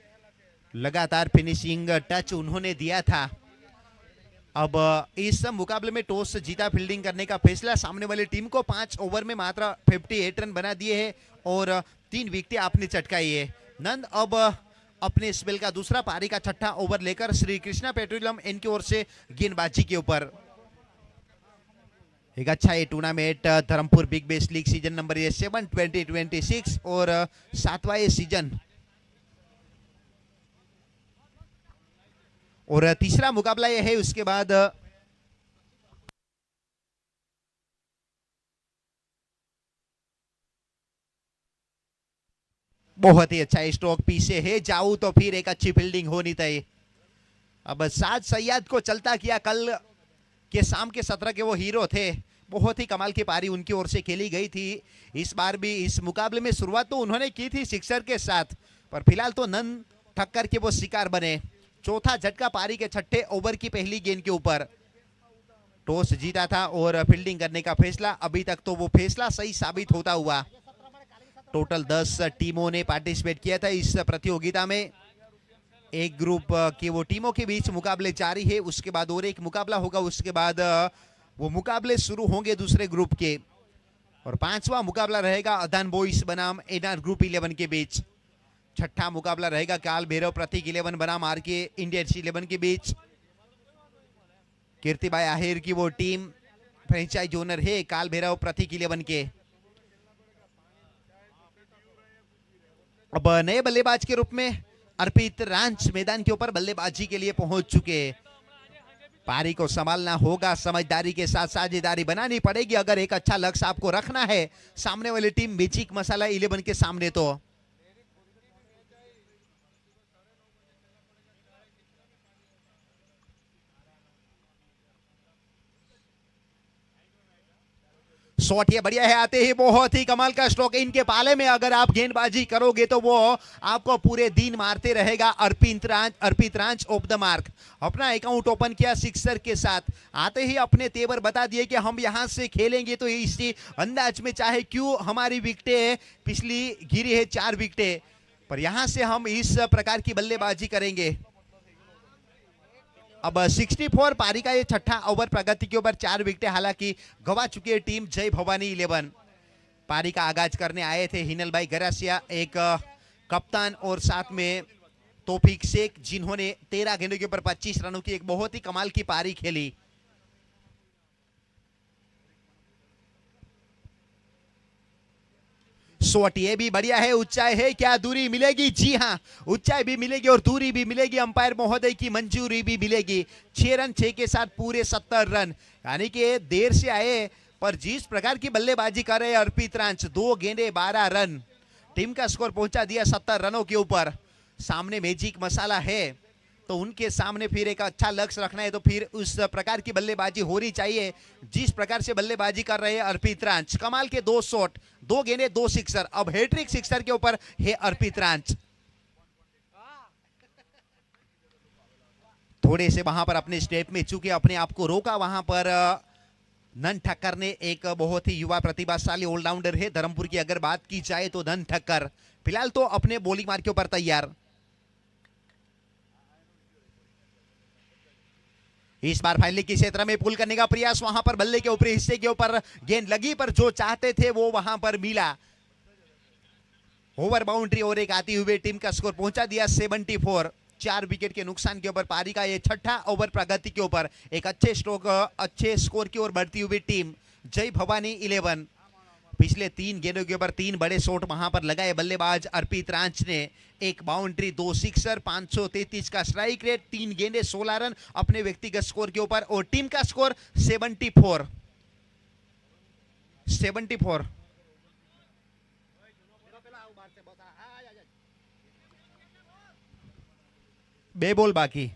लगातार फिनिशिंग टच उन्होंने दिया था। अब इस मुकाबले में टॉस जीता फील्डिंग करने का फैसला, सामने वाली टीम को 5 ओवर में मात्र 58 रन बना दिए हैं, और 3 विकेटें आपने चटकाई है। नंद अब अपने स्पेल का दूसरा पारी का 6ठा ओवर लेकर श्री कृष्णा पेट्रोलियम इनकी ओर से गेंदबाजी के ऊपर। एक अच्छा ये tournament Dharampur big bash league season number 7 2026 और 7वां ये सीजन, और तीसरा मुकाबला ये है। उसके बाद बहुत ही अच्छा स्ट्रोक पीछे है, जाऊं तो फिर एक अच्छी फील्डिंग होनी चाहिए। अब साद सैयद को चलता किया, कल के शाम के 17 के वो हीरो थे। बहुत ही कमाल की पारी उनकी ओर से खेली गई थी। इस बार भी इस मुकाबले में शुरुआत तो उन्होंने की थी सिक्सर के साथ, पर फिलहाल तो नन ठक्कर के वो शिकार बने। चौथा झटका पारी के छठे ओवर की पहली गेंद के ऊपर। टॉस जीता था और फील्डिंग करने का फैसला, अभी तक तो वो फैसला सही साबित होता हुआ। टोटल 10 टीमों ने पार्टिसिपेट किया था इस प्रतियोगिता में। एक ग्रुप की वो टीमों के बीच मुकाबले जारी है, उसके बाद और एक मुकाबला होगा, उसके बाद वो मुकाबले शुरू होंगे दूसरे ग्रुप के। और पांचवा मुकाबला रहेगा अदान बॉयज बनाम एनआर ग्रुप 11 के बीच। छठा मुकाबला रहेगा काल भैरव प्रतीक 11 बनाम आरके इंडियंस 11 के बीच। कीर्तिबाई आहिर की वो टीम फ्रेंचाइज ओनर है काल भैरव प्रतीक 11 के। अब नए बल्लेबाज के रूप में अर्पित रांच मैदान के ऊपर बल्लेबाजी के लिए पहुंच चुके। पारी को संभालना होगा, समझदारी के साथ साझेदारी बनानी पड़ेगी अगर एक अच्छा लक्ष्य आपको रखना है सामने वाली टीम मैजिक मसाला 11 के सामने। तो शॉट ये बढ़िया है, आते ही बहुत ही कमाल का स्ट्रोक इनके पाले में। अगर आप गेंदबाजी करोगे तो वो आपको पूरे दिन मारते रहेगा। अर्पित रांच ऑफ द मार्क। अपना अकाउंट ओपन किया सिक्सर के साथ, आते ही अपने तेवर बता दिए कि हम यहां से खेलेंगे तो इसी अंदाज में, चाहे क्यों हमारी विकेटें पिछली गिरी है 4 विकेटें, पर यहां से हम इस प्रकार की बल्लेबाजी करेंगे। अब 64 पारी का ये छठा ओवर प्रगति के ऊपर 4 विकेटें हालांकि गवा चुकी है टीम जय भवानी 11। पारी का आगाज करने आए थे हिनल भाई गरासिया, एक कप्तान, और साथ में तौफीक शेख, जिन्होंने 13 गेंदों के ऊपर 25 रनों की एक बहुत ही कमाल की पारी खेली। शॉट ये भी बढ़िया है, ऊंचाई है, क्या दूरी मिलेगी? जी हां, ऊंचाई भी मिलेगी और दूरी भी मिलेगी, अंपायर महोदय की मंजूरी भी मिलेगी। 6 रन 6 के साथ पूरे 70 रन, यानी कि देर से आए पर जिस प्रकार की बल्लेबाजी कर रहे अर्पित रांच, 2 गेंदे 12 रन, टीम का स्कोर पहुंचा दिया 70 रनों के ऊपर। सामने मैजिक मसाला है तो उनके सामने फिर एक अच्छा लक्ष्य रखना है, तो फिर उस प्रकार की बल्लेबाजी होनी चाहिए जिस प्रकार से बल्लेबाजी कर रहे हैं अर्पित रांच। कमाल के 2 शॉट, 2 गेंदे 2 सिक्सर, अब हैट्रिक सिक्सर के ऊपर है अर्पित रांच। थोड़े से वहां पर अपने स्टेप में चूंकि अपने आप को रोका, वहां पर नन ठक्कर ने, एक बहुत ही युवा प्रतिभाशाली ऑलराउंडर है धर्मपुर की अगर बात की जाए तो नन ठक्कर फिलहाल तो अपने बॉलिंग मार के ऊपर तैयार। इस बार फाइनली के क्षेत्र में पुल करने का प्रयास, वहां पर बल्ले के ऊपरी हिस्से के ऊपर गेंद लगी पर जो चाहते थे वो वहां पर मिला। ओवर बाउंड्री और एक आती हुई टीम का स्कोर पहुंचा दिया 74। 4 विकेट के नुकसान के ऊपर पारी का ये छठा ओवर प्रगति के ऊपर एक अच्छे स्ट्रोक, अच्छे स्कोर की ओर बढ़ती हुई टीम जय भवानी 11। पिछले 3 गेंदों के ऊपर 3 बड़े शॉट वहां पर लगाए बल्लेबाज अर्पित रांच ने, 1 बाउंड्री 2 सिक्सर, 533 का स्ट्राइक रेट, 3 गेंदे 16 रन अपने व्यक्तिगत स्कोर के ऊपर और टीम का स्कोर 74। बे बॉल बाकी।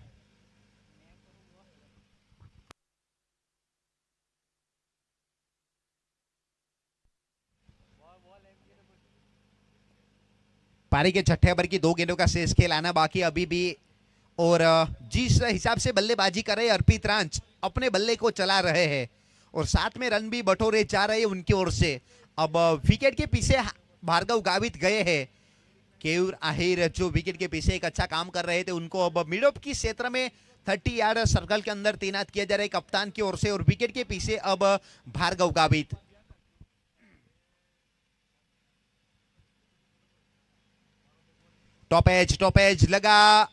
पारी के छठे ओवर की 2 गेंदों का शेष खेल आना बाकी अभी भी, और जिस हिसाब से बल्लेबाजी कर रहे अर्पित रांच, अपने बल्ले को चला रहे हैं और साथ में रन भी बटोरे जा रहे हैं उनकी ओर से। अब विकेट के पीछे भार्गव गावित गए हैं, केयूर आहिर जो विकेट के पीछे एक अच्छा काम कर रहे थे, उनको अब मिड ऑफ की क्षेत्र में 30 यार्ड सर्कल के अंदर तैनात किया जा रहा है कप्तान की ओर से, और विकेट के पीछे अब भार्गव गावित। टॉप एज लगा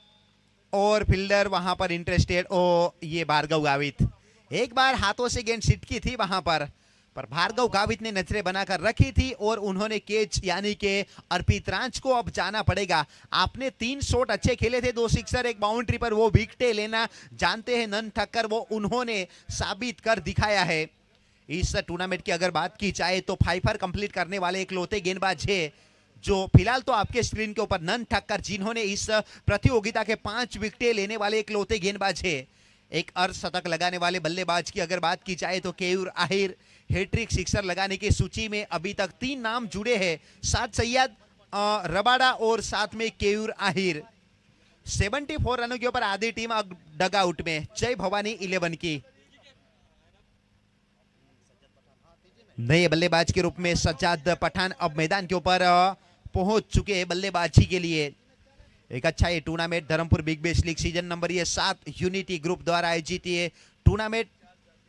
और फील्डर वहां पर इंटरेस्टेड, ओ ये भार्गव गावित। एक बार हाथों से गेंद सिटकी थी वहां पर भार्गव गावित ने नजरें बनाकर रखी थी और उन्होंने कैच, यानी कि अर्पित रांच को अब जाना पड़ेगा। आपने 3 शॉट अच्छे खेले थे, 2 सिक्सर 1 बाउंड्री पर, वो विकेटें लेना जानते हैं नन ठक्कर, वो उन्होंने साबित कर दिखाया है। इस टूर्नामेंट की अगर बात की जाए तो 5 कंप्लीट करने वाले इकलौते गेंदबाज है जो फिलहाल तो आपके स्क्रीन के ऊपर नन ठक्कर, जिन्होंने इस प्रतियोगिता के 5 विकेटें लेने वाले इकलौते गेंदबाज है। एक अर्धशतक लगाने वाले बल्लेबाज की अगर बात की जाए तो केयूर आहिर हैट्रिक सिक्सर लगाने की सूची में अभी तक 3 नाम जुड़े हैं, साद सैयद, रबाडा और साथ में केयूर आहिर। 74 रनों के ऊपर आधी टीम अब डग आउट में, जय भवानी 11 की। नए बल्लेबाज के रूप में सज्जाद पठान अब मैदान के ऊपर पहुंच चुके हैं बल्लेबाजी के लिए। एक अच्छा ये tournament Dharampur big bash league season number ये 7 यूनिटी ग्रुप द्वारा आयोजित ये tournament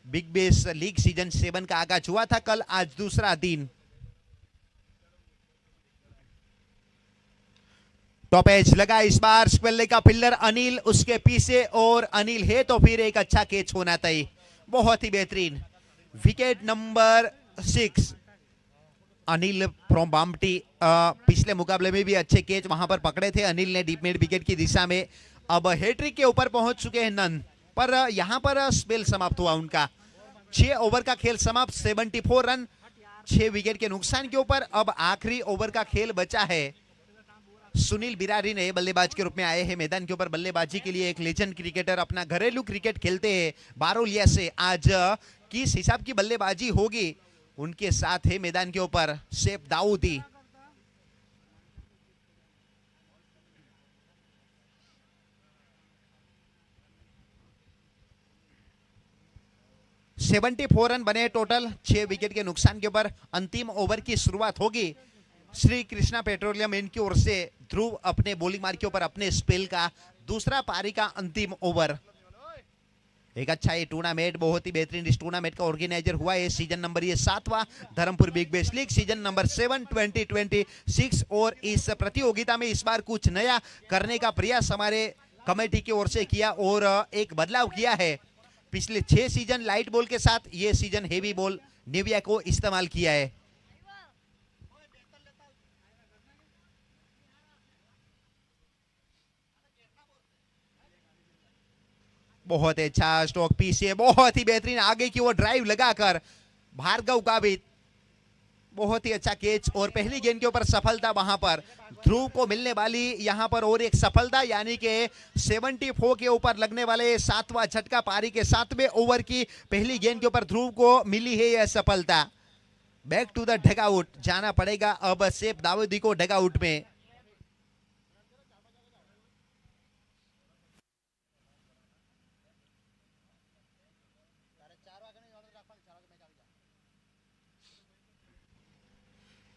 big bash league season 7 का आगाज हुआ था कल, आज दूसरा दिन। टॉप एज लगा इस बार स्पेल का फिल्डर अनिल उसके पीछे, और अनिल है तो फिर एक अच्छा कैच होना तय। बहुत ही बेहतरीन विकेट नंबर 6 अनिल फ्रॉम बामटी। पिछले मुकाबले में भी अच्छे कैच वहां पर पकड़े थे अनिल ने डीप मिड विकेट की दिशा में। अब हैट्रिक के ऊपर पहुंच चुके हैं नन, पर यहां पर स्पेल समाप्त हुआ उनका। 6 ओवर का खेल समाप्त, 74 रन 6 विकेट के नुकसान के ऊपर। अब आखिरी ओवर का खेल बचा है। सुनील बिरारी ने बल्लेबाज के रूप में आए हैं मैदान के ऊपर बल्लेबाजी के लिए। एक लेजेंड क्रिकेटर अपना घरेलू क्रिकेट खेलते हैं बारोलिया से। आज किस हिसाब की बल्लेबाजी होगी उनके साथ है मैदान के ऊपर सैफ दाऊदी। सेवेंटी 74 रन बने टोटल 6 विकेट के नुकसान के ऊपर। अंतिम ओवर की शुरुआत होगी श्री कृष्णा पेट्रोलियम इनकी ओर से। ध्रुव अपने बॉलिंग मार्क के ऊपर अपने स्पेल का दूसरा पारी का अंतिम ओवर। एक अच्छा ये टूर्नामेंट, बहुत ही बेहतरीन इस टूर्नामेंट का ऑर्गेनाइजर हुआ है। सीजन नंबर ये 7वां Dharampur big bash league season number 7 2026। और इस प्रतियोगिता में इस बार कुछ नया करने का प्रयास हमारे कमेटी की ओर से किया और एक बदलाव किया है। पिछले 6 सीजन लाइट बॉल के साथ ये सीजन हेवी बॉल निविया को इस्तेमाल किया है। बहुत अच्छा स्ट्रोक पीछे, बहुत ही बेहतरीन आगे की ओर ड्राइव लगाकर भार्गव गावित, बहुत ही अच्छा कैच और पहली गेंद के ऊपर सफलता। वहां पर ध्रुव को मिलने वाली यहां पर और एक सफलता, यानी कि 74 के ऊपर लगने वाले 7वां झटका पारी के 7वें ओवर की पहली गेंद के ऊपर ध्रुव को मिली है यह सफलता। बैक टू द डगआउट जाना पड़ेगा अब सैफ दाऊदी को डगआउट में।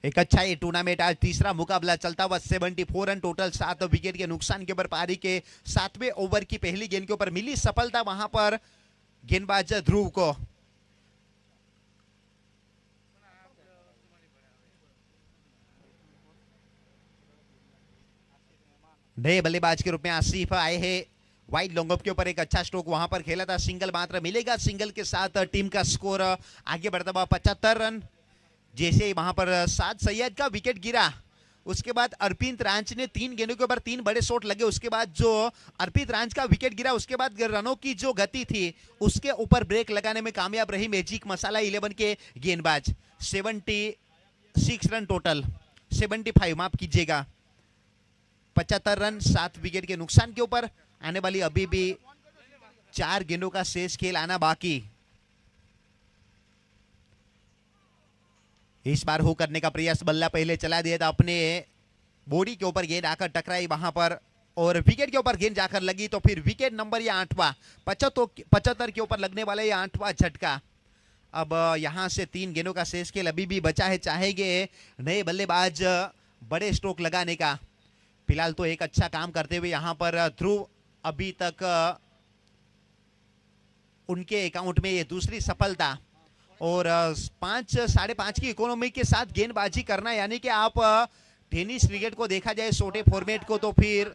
एक अच्छा ये टूर्नामेंट आज तीसरा मुकाबला चलता हुआ। 74 रन टोटल 7 विकेट के नुकसान के ऊपर पारी के 7वें ओवर की पहली गेंद के ऊपर मिली सफलता वहां पर गेंदबाज ध्रुव को। नए बल्लेबाज के रूप में आसिफ आए हैं। वाइड लॉन्ग ऑफ के ऊपर एक अच्छा स्ट्रोक वहां पर खेला था, सिंगल मात्र मिलेगा। सिंगल के साथ टीम का स्कोर आगे बढ़ता हुआ 75 रन। जैसे वहां पर साद सैयद का विकेट गिरा उसके बाद अर्पित रांच ने 3 गेंदों के ऊपर 3 बड़े शॉट लगे। उसके बाद जो अर्पित रांच का विकेट गिरा उसके बाद रनों की जो गति थी उसके ऊपर ब्रेक लगाने में कामयाब रही मैजिक मसाला 11 के गेंदबाज। 76 रन टोटल, 75 माफ कीजिएगा, 75 रन 7 विकेट के नुकसान के ऊपर। आने वाली अभी भी 4 गेंदों का शेष खेल आना बाकी। इस बार हो करने का प्रयास, बल्ला पहले चला दिया था, अपने बॉडी के ऊपर गेंद आकर टकराई वहां पर और विकेट के ऊपर गेंद जाकर लगी। तो फिर विकेट नंबर ये 8वां, 75 के ऊपर लगने वाला ये 8वां झटका। अब यहां से 3 गेंदों का शेष खेल अभी भी बचा है। चाहेंगे नए बल्लेबाज बड़े स्ट्रोक लगाने का। फिलहाल तो एक अच्छा काम करते हुए यहां पर ध्रुव अभी तक उनके अकाउंट में ये दूसरी सफलता। और 5 साढ़े 5 की इकोनॉमी के साथ गेंदबाजी करना, यानी कि आप टेनिस क्रिकेट को देखा जाए छोटे फॉर्मेट को तो फिर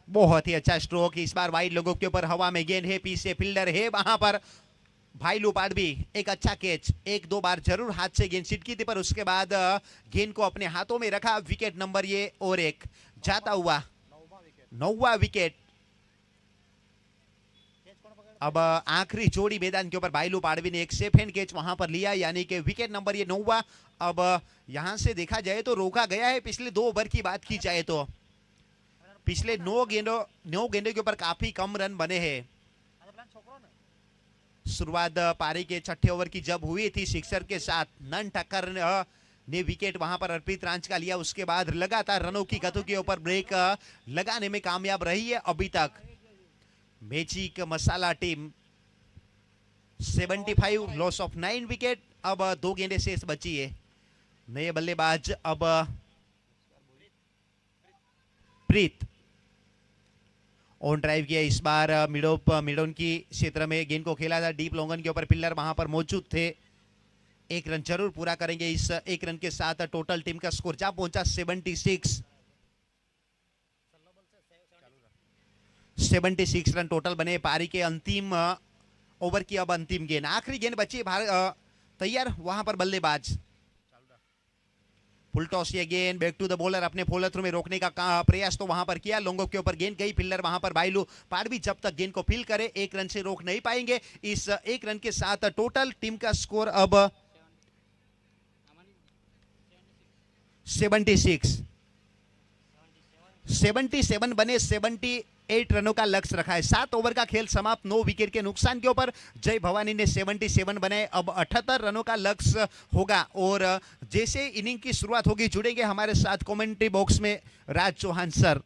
बहुत ही अच्छा स्ट्रोक। इस बार वाइड लोगों के ऊपर हवा में गेंद है, पीछे फील्डर है वहां पर भाई लुपाड भी। एक अच्छा कैच, 1-2 बार जरूर हाथ से गेंद छिटकी थी पर उसके बाद गेंद को अपने हाथों में रखा। विकेट नंबर ये और एक जाता हुआ 9वां विकेट। अब आखिरी जोड़ी मैदान के ऊपर भाईलू पाड़वी ने एक सेफ हैंड कैच वहां पर लिया, यानी कि विकेट नंबर ये 9वां। अब यहां से देखा जाए तो रोका गया है पिछले 2 ओवर की बात की जाए तो। पिछले 9 गेंदों के ऊपर काफी कम रन बने हैं। शुरुआत पारी के छठे ओवर की जब हुई थी सिक्सर के साथ, नन ठक्कर ने विकेट वहां पर अर्पित रांच का लिया। उसके बाद लगातार रनों की गति के ऊपर ब्रेक लगाने में कामयाब रही है अभी तक magic masala team. 75 loss of 9 wicket. अब 2 गेंदें शेष बची है। नए बल्लेबाज अब प्रीत ऑन ड्राइव किया इस बार। मिडोन की क्षेत्र में गेंद को खेला था डीप लॉन्गन के ऊपर, पिल्लर वहां पर मौजूद थे। 1 रन जरूर पूरा करेंगे। इस 1 रन के साथ टोटल टीम का स्कोर जा पहुंचा 76 रन टोटल बने। पारी के अंतिम ओवर की अब अंतिम गेंद, आखिरी गेंद बची तैयार वहां पर बल्लेबाज। फुल टॉस ये गेंद बैक टू द बॉलर, अपने फॉलो थ्रू में रोकने का प्रयास तो वहां पर किया। लोंगो के ऊपर गेंद गई, फिल्डर वहां पर बाइलू पाड़वी जब तक गेंद को फील करे 1 रन से रोक नहीं पाएंगे। इस 1 रन के साथ टोटल टीम का स्कोर अब 77 बने। 78 रनों का लक्ष्य रखा है। 7 ओवर का खेल समाप्त, 9 विकेट के नुकसान के ऊपर जय भवानी ने 77 बनाए। अब 78 रनों का लक्ष्य होगा और जैसे इनिंग की शुरुआत होगी जुड़ेंगे हमारे साथ कमेंट्री बॉक्स में राज चौहान सर।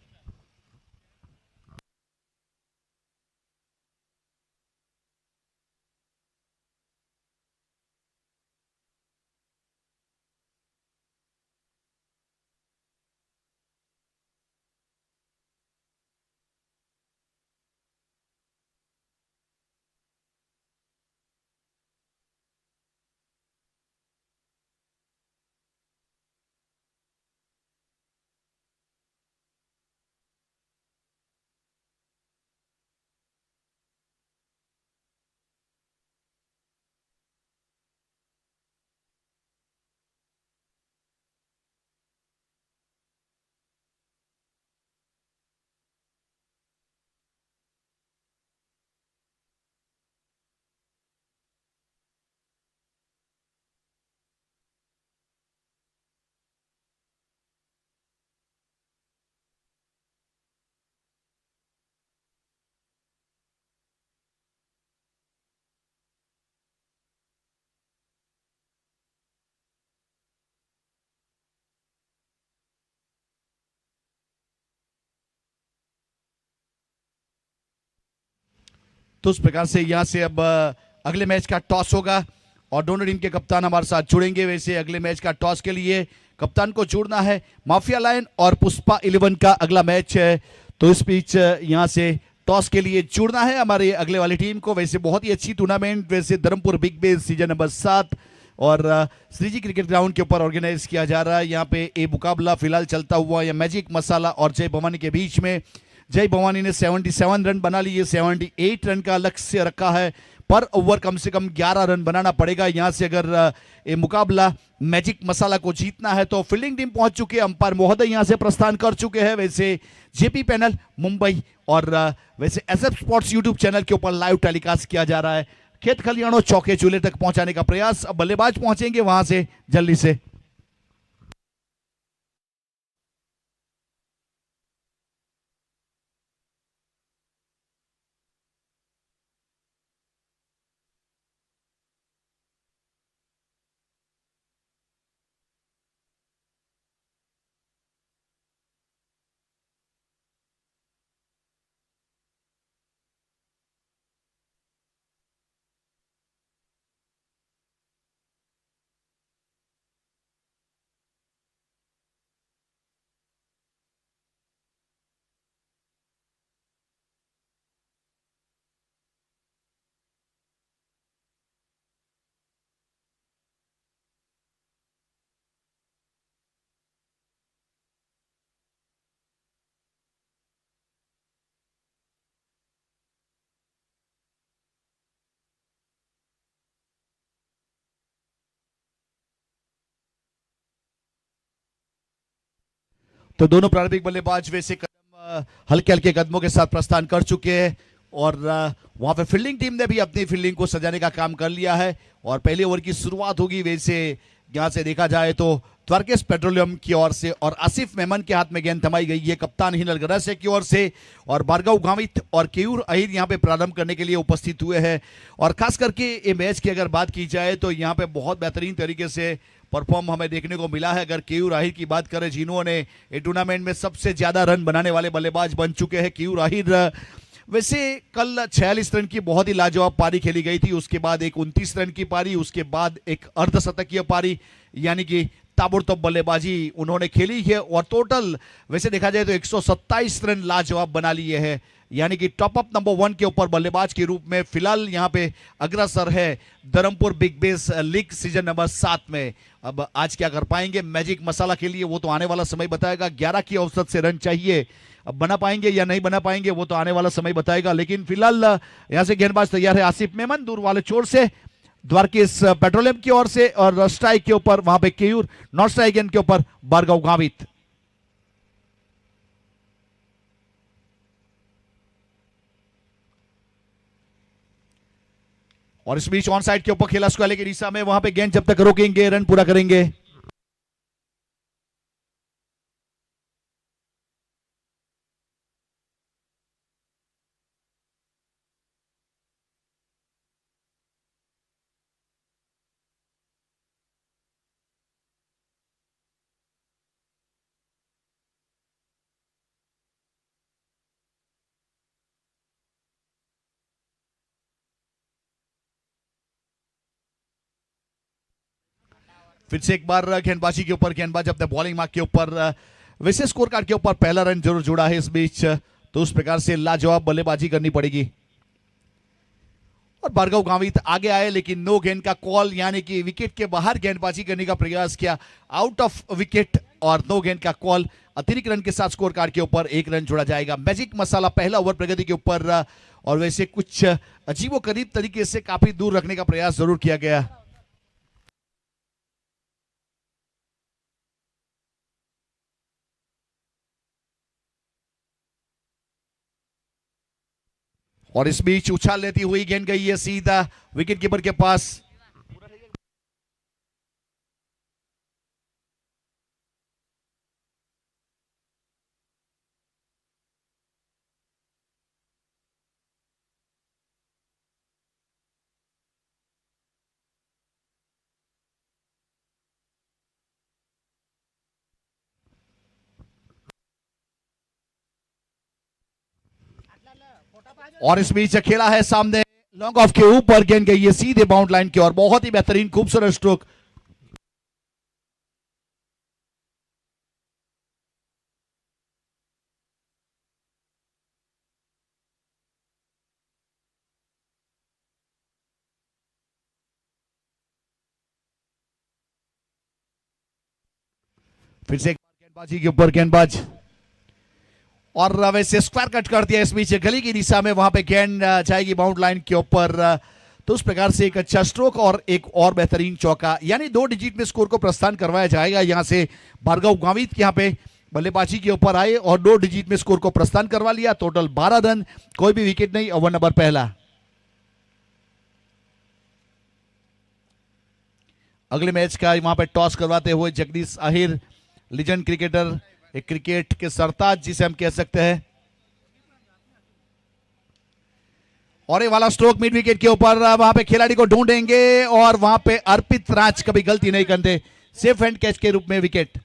तो उस प्रकार से यहाँ से अब अगले मैच का टॉस होगा और दोनों टीम के कप्तान हमारे साथ जुड़ेंगे। वैसे अगले मैच का टॉस के लिए कप्तान को जुड़ना है। माफिया लायन और पुष्पा 11 का अगला मैच है, तो इस बीच यहाँ से टॉस के लिए जुड़ना है हमारे अगले वाली टीम को। वैसे बहुत ही अच्छी टूर्नामेंट वैसे Dharampur big base season number 7 और श्रीजी क्रिकेट ग्राउंड के ऊपर ऑर्गेनाइज किया जा रहा है। यहाँ पे ये मुकाबला फिलहाल चलता हुआ या मैजिक मसाला और जय भवानी के बीच में। जय भवानी ने 77 रन बना लिए, 78 रन का लक्ष्य रखा है। पर ओवर कम से कम 11 रन बनाना पड़ेगा यहाँ से अगर ये मुकाबला मैजिक मसाला को जीतना है। तो फील्डिंग टीम पहुंच चुके हैं, अंपायर महोदय यहाँ से प्रस्थान कर चुके हैं। वैसे जेपी पैनल मुंबई और वैसे एसएफ स्पोर्ट्स यूट्यूब चैनल के ऊपर लाइव टेलीकास्ट किया जा रहा है। खेत खलियानों चौके चूल्हे तक पहुंचाने का प्रयास, अब बल्लेबाज पहुंचेंगे वहां से जल्दी से। तो दोनों प्रारंभिक बल्लेबाज वैसे कदम हल्के हल्के कदमों के साथ प्रस्थान कर चुके हैं और वहां पे फील्डिंग टीम ने भी अपनी फील्डिंग को सजाने का काम कर लिया है और पहले ओवर की शुरुआत होगी। वैसे यहां से देखा जाए तो द्वारकेश पेट्रोलियम की ओर से और आसिफ मेमन के हाथ में गेंद थमाई गई है कप्तान हिनल गरासे की ओर से, और भार्गव गावित और केयूर अहिर यहां पे प्रारंभ करने के लिए उपस्थित हुए हैं। और खास करके ये मैच की अगर बात की जाए तो यहां पे बहुत बेहतरीन तरीके से परफॉर्म हमें देखने को मिला है। अगर केयूर अहिर की बात करें जिन्होंने ये टूर्नामेंट में सबसे ज्यादा रन बनाने वाले बल्लेबाज बन चुके हैं केयूर अहिर। वैसे कल 46 रन की बहुत ही लाजवाब पारी खेली गई थी, उसके बाद एक 29 रन की पारी, उसके बाद एक अर्धशतकीय पारी, यानी कि ताबड़तोड़ बल्लेबाजी उन्होंने खेली है। और टोटल वैसे देखा जाए तो 127 रन लाजवाब बना लिए हैं, यानी कि टॉप अप नंबर 1 के ऊपर बल्लेबाज के रूप में फिलहाल यहां पे अग्रसर है Dharampur big bash league season number 7 में। अब आज क्या कर पाएंगे मैजिक मसाला के लिए वो तो आने वाला समय बताएगा। 11 की औसत से रन चाहिए, अब बना पाएंगे या नहीं बना पाएंगे वो तो आने वाला समय बताएगा। लेकिन फिलहाल यहां से गेंदबाज तैयार है आसिफ मेमन दूर वाले छोर से द्वारकेश पेट्रोलियम की ओर से, और स्ट्राइक के ऊपर वहां पे केयूर, नॉट स्ट्राइक गेंद के ऊपर भार्गव गावित। और इस बीच ऑन साइड के ऊपर खेला स्क्वाले की दिशा में, वहां पे गेंद जब तक रोकेंगे रन पूरा करेंगे। फिर से एक बार गेंदबाजी के ऊपर, गेंदबाज अपने बॉलिंग मार्क के ऊपर, वैसे स्कोर कार्ड के ऊपर पहला रन जरूर जुड़ा है इस बीच, तो उस प्रकार से लाजवाब बल्लेबाजी करनी पड़ेगी। और भार्गव गावित आगे आए लेकिन नो गेंद का कॉल, यानी कि विकेट के बाहर गेंदबाजी करने का प्रयास किया, आउट ऑफ विकेट और नो गेंद का कॉल। अतिरिक्त रन के साथ स्कोर कार्ड के ऊपर 1 रन जोड़ा जाएगा। मैजिक मसाला पहला ओवर प्रगति के ऊपर, और वैसे कुछ अजीबोगरीब तरीके से काफी दूर रखने का प्रयास जरूर किया गया। और इस बीच उछाल लेती हुई गेंद गई है सीधा विकेट कीपर के पास। और इस बीच खेला है सामने लॉन्ग ऑफ के ऊपर, गेंद गई है सीधे बाउंड लाइन की ओर। बहुत ही बेहतरीन खूबसूरत स्ट्रोक। फिर से एक बार गेंदबाजी के ऊपर गेंदबाज, और वैसे स्क्वायर कट कर दिया इस बीच गली की दिशा में, वहां पे गेंद जाएगी बाउंड लाइन के ऊपर। तो उस प्रकार से एक अच्छा स्ट्रोक और एक और बेहतरीन चौका, यानी 2 डिजिट में स्कोर को प्रस्थान करवाया जाएगा। यहां से भार्गव गावित यहां पे बल्लेबाजी के ऊपर आए और 2 डिजिट में स्कोर को प्रस्थान करवा लिया। टोटल 12 रन, कोई भी विकेट नहीं, ओवर नंबर पहला। अगले मैच का वहां पे टॉस करवाते हुए जगदीश आहिर, लीजेंड क्रिकेटर, एक क्रिकेट के सरताज जिसे हम कह सकते हैं। और ये वाला स्ट्रोक मिड विकेट के ऊपर, वहां पे खिलाड़ी को ढूंढेंगे और वहां पे अर्पित राज कभी गलती नहीं करते, सेफ हैंड कैच के रूप में विकेट।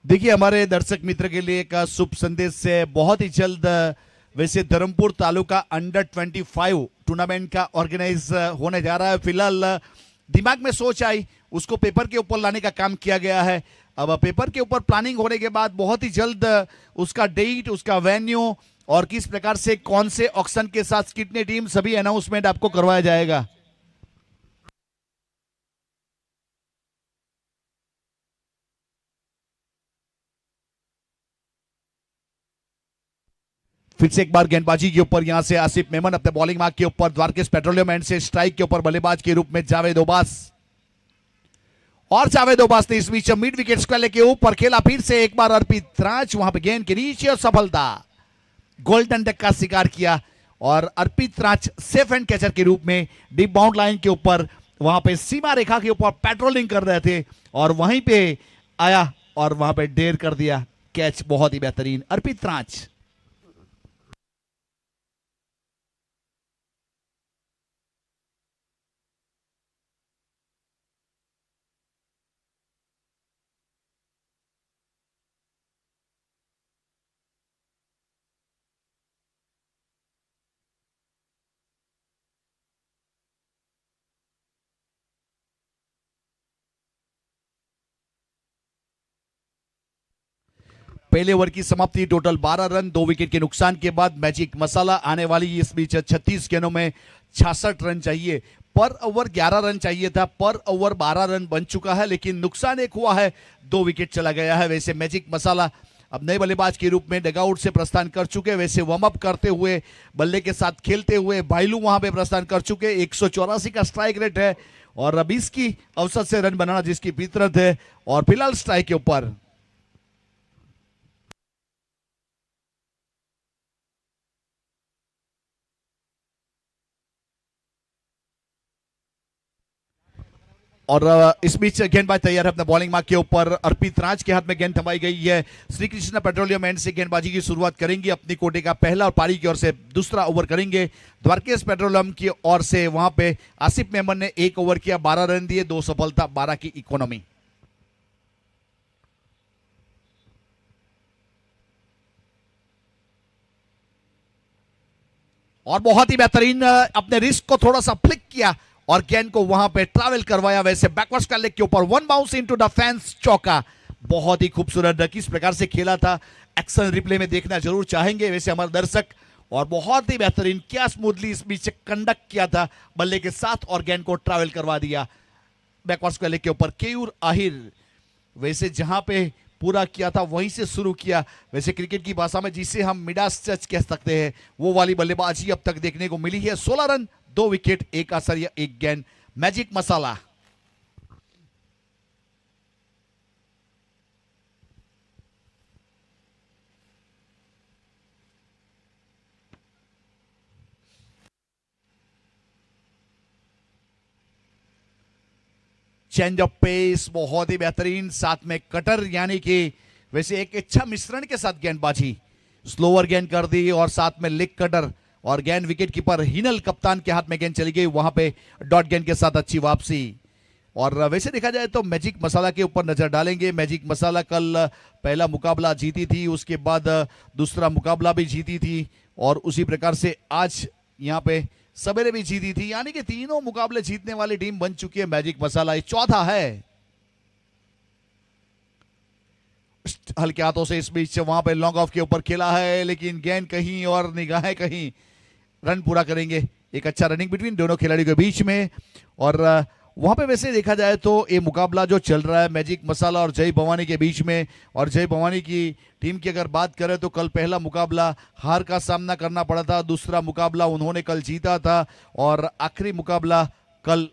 देखिए हमारे दर्शक मित्र के लिए एक शुभ संदेश है, बहुत ही जल्द वैसे धर्मपुर तालुका अंडर 25 टूर्नामेंट का ऑर्गेनाइज होने जा रहा है। फिलहाल दिमाग में सोच आई, उसको पेपर के ऊपर लाने का काम किया गया है। अब पेपर के ऊपर प्लानिंग होने के बाद बहुत ही जल्द उसका डेट, उसका वेन्यू और किस प्रकार से कौन से ऑक्शन के साथ कितने टीम, सभी अनाउंसमेंट आपको करवाया जाएगा। फिर से एक बार गेंदबाजी के ऊपर यहां से आसिफ मेमन अपने बॉलिंग मार्क के ऊपर द्वारकेश पेट्रोलियम एंड से स्ट्राइक के ऊपर बल्लेबाज के रूप में जावेद ओबास, और जावेद ओबास ने इस बीच मिड विकेट स्क्वायर के ऊपर खेला। फिर से एक बार अर्पित राज वहां पे गेंद के नीचे और सफलता, गोल्डन डक का शिकार किया और अर्पित राज सेफ एंड कैचर के रूप में डीप बाउंड लाइन के ऊपर वहां पे सीमा रेखा के ऊपर पेट्रोलिंग कर रहे थे और वहीं पे आया और वहां पे डेर कर दिया कैच। बहुत ही बेहतरीन अर्पित राज। पहले ओवर की समाप्ति, टोटल 12 रन 2 विकेट के नुकसान के बाद मैजिक मसाला आने वाली इस बीच 36 गेंदों में 66 रन चाहिए। पर ओवर 11 रन चाहिए था, पर ओवर 12 रन बन चुका है, लेकिन नुकसान एक हुआ है, 2 विकेट चला गया है। वैसे मैजिक मसाला अब नए बल्लेबाज के रूप में डगआउट से प्रस्थान कर चुके, वैसे वार्म अप करते हुए बल्ले के साथ खेलते हुए भाईलू वहां पे प्रस्थान कर चुके। 184 का स्ट्राइक रेट है और अब इसकी अवसर से रन बनाना जिसकी फितरत है और फिलहाल स्ट्राइक के ऊपर। और इस बीच गेंदबाज तैयार है अपने बॉलिंग मार्क के ऊपर। अर्पित राज के हाथ में गेंद थमाई गई है। श्री कृष्णा पेट्रोलियम एंड से गेंदबाजी की शुरुआत करेंगे। अपनी कोटे का पहला और पारी की ओर से दूसरा ओवर करेंगे। द्वारकेश पेट्रोलियम की ओर से वहां पे आसिफ मेमन ने 1 ओवर किया, 12 रन दिए, 2 सफलता, 12 की इकोनॉमी। और बहुत ही बेहतरीन अपने रिस्क को थोड़ा सा फ्लिक किया और गेंद को वहां पे ट्रैवल करवाया। वैसे बैकवर्ड्स का लेग के ऊपर 1 बाउंस इनटू द फेंस, चौका। बहुत ही खूबसूरत किस प्रकार से खेला था, एक्शन रिप्ले में देखना जरूर चाहेंगे वैसे हमारे दर्शक। और बहुत ही बेहतरीन, क्या स्मूथली इस बीच कंडक्ट किया था बल्ले के साथ और गेंद को ट्रैवल करवा दिया बैकवर्ड्स का लेग के ऊपर। केयूर आहिर वैसे जहां पे पूरा किया था वहीं से शुरू किया। वैसे क्रिकेट की भाषा में जिसे हम मिडास टच कह सकते हैं वो वाली बल्लेबाजी अब तक देखने को मिली है। 16 रन 2 विकेट 1 असर या 1 गेंद magic masala. Change of pace बहुत ही बेहतरीन, साथ में कटर, यानी कि वैसे एक अच्छा मिश्रण के साथ गेंदबाजी। स्लोअर गेंद कर दी और साथ में लेग कटर और गेंद विकेट कीपर हिनल कप्तान के हाथ में गेंद चली गई, वहां पे डॉट गेंद के साथ अच्छी वापसी। और वैसे देखा जाए तो मैजिक मसाला के ऊपर नजर डालेंगे। मैजिक मसाला कल पहला मुकाबला जीती थी, उसके बाद दूसरा मुकाबला भी जीती थी और उसी प्रकार से आज यहाँ पे सवेरे भी जीती थी, यानी कि तीनों मुकाबले जीतने वाली टीम बन चुकी है मैजिक मसाला। चौथा है हल्के हाथों से इस बीच वहां पे लॉन्ग ऑफ के ऊपर खेला है, लेकिन गेंद कहीं और निगाहें कहीं। रन पूरा करेंगे, एक अच्छा रनिंग बिटवीन दोनों खिलाड़ियों के बीच में। और वहां पे वैसे देखा जाए तो ये मुकाबला जो चल रहा है मैजिक मसाला और जय भवानी के बीच में, और जय भवानी की टीम की अगर बात करें तो कल पहला मुकाबला हार का सामना करना पड़ा था, दूसरा मुकाबला उन्होंने कल जीता था और आखिरी मुकाबला कल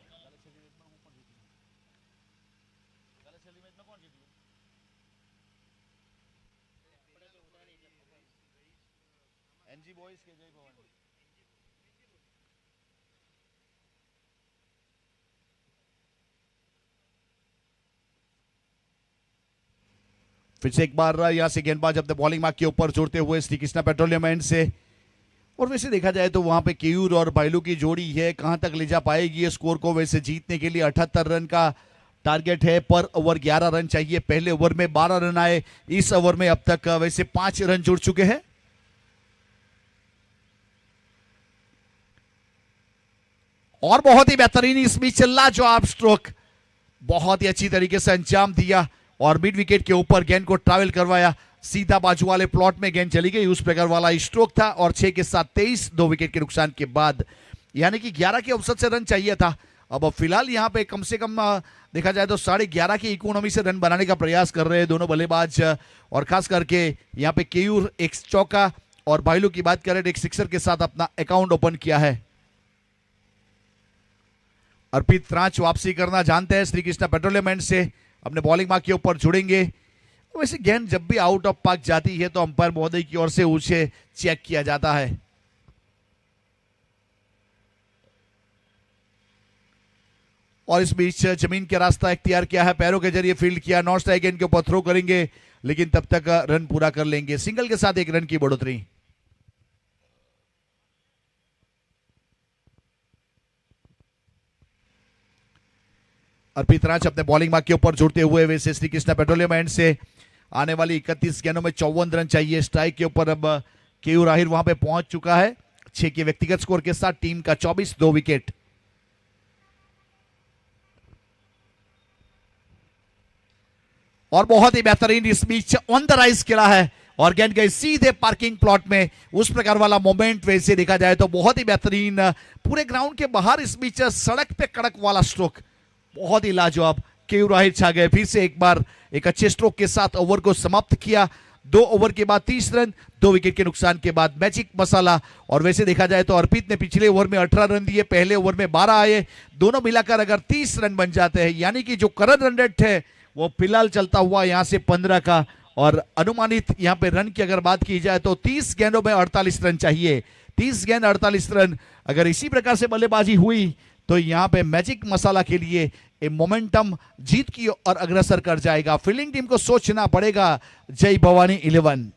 फिर से एक बार यहां से गेंदबाज अपने बॉलिंग मार्क के ऊपर जोड़ते हुए श्री कृष्णा पेट्रोलियम एंड से। और वैसे देखा जाए तो वहां पे केयूर और बाइलू की जोड़ी है, कहां तक ले जा पाएगी स्कोर को। वैसे जीतने के लिए 78 रन का टारगेट है, पर ओवर 11 रन चाहिए। पहले ओवर में 12 रन आए, इस ओवर में अब तक वैसे 5 रन जुड़ चुके हैं। और बहुत ही बेहतरीन इस बीच लाजवाब स्ट्रोक, बहुत ही अच्छी तरीके से अंजाम दिया और मिड विकेट के ऊपर गेंद को ट्रैवल करवाया। सीधा बाजू वाले प्लॉट में गेंद चली गई, उस प्रकार वाला स्ट्रोक था। और 6 के साथ 23, 2 विकेट के नुकसान के बाद, यानी कि 11 के औसत से रन चाहिए था। अब फिलहाल यहां पे कम से कम देखा जाए तो 11.5 की इकोनॉमी से रन बनाने का प्रयास कर रहे हैं दोनों बल्लेबाज। और खास करके यहां पे केयूर एक चौका और भाईलू की बात करें, एक सिक्सर के साथ अपना अकाउंट ओपन किया है। अर्पित रांच वापसी करना जानते हैं श्री कृष्णा पेट्रोलियम एंड से, अपने बॉलिंग मार्क के ऊपर जुड़ेंगे। वैसे गेंद जब भी आउट ऑफ पार्क जाती है तो अंपायर महोदय की ओर से उसे चेक किया जाता है। और इस बीच जमीन के रास्ता इख्तियार किया है, पैरों के जरिए फील्ड किया, नॉन स्ट्राइक गेंद के ऊपर थ्रो करेंगे, लेकिन तब तक रन पूरा कर लेंगे। सिंगल के साथ 1 रन की बढ़ोतरी। अर्पित राज अपने बॉलिंग मार्क के ऊपर जुड़ते हुए वैसे श्री कृष्णा पेट्रोलियम एंड से आने वाली 31 गेंदों में 54 रन चाहिए। स्ट्राइक के ऊपर अब केयू राहिर वहां पे पहुंच चुका है 6 के व्यक्तिगत स्कोर के साथ, टीम का 24, 2 विकेट। और बहुत ही बेहतरीन इस बीच ऑन द राइज खेला है और गेंद गई सीधे पार्किंग प्लॉट में। उस प्रकार वाला मोमेंट वैसे देखा जाए तो बहुत ही बेहतरीन, पूरे ग्राउंड के बाहर इस बीच सड़क पे कड़क वाला स्ट्रोक, बहुत ही लाजवाब। केयू राहिर छा गए, फिर से एक बार एक अच्छे स्ट्रोक के साथ ओवर को समाप्त किया। 2 ओवर के बाद 30 रन, 2 विकेट के नुकसान के बाद मैजिक मसाला। और वैसे देखा जाए तो अर्पित ने पिछले ओवर में 18 रन दिए, पहले ओवर में 12 आए, दोनों मिलाकर अगर 30 रन बन जाते हैं, यानी कि जो करंट रन रेट है वो फिलहाल चलता हुआ यहां से 15 का, और अनुमानित यहां पे रन की अगर बात की जाए तो 30 गेंदों में 48 रन चाहिए। 30 गेंद 48 रन, अगर इसी प्रकार से बल्लेबाजी हुई तो यहां पे मैजिक मसाला के लिए मोमेंटम जीत की और अग्रसर कर जाएगा। फील्डिंग टीम को सोचना पड़ेगा। जय भवानी 11।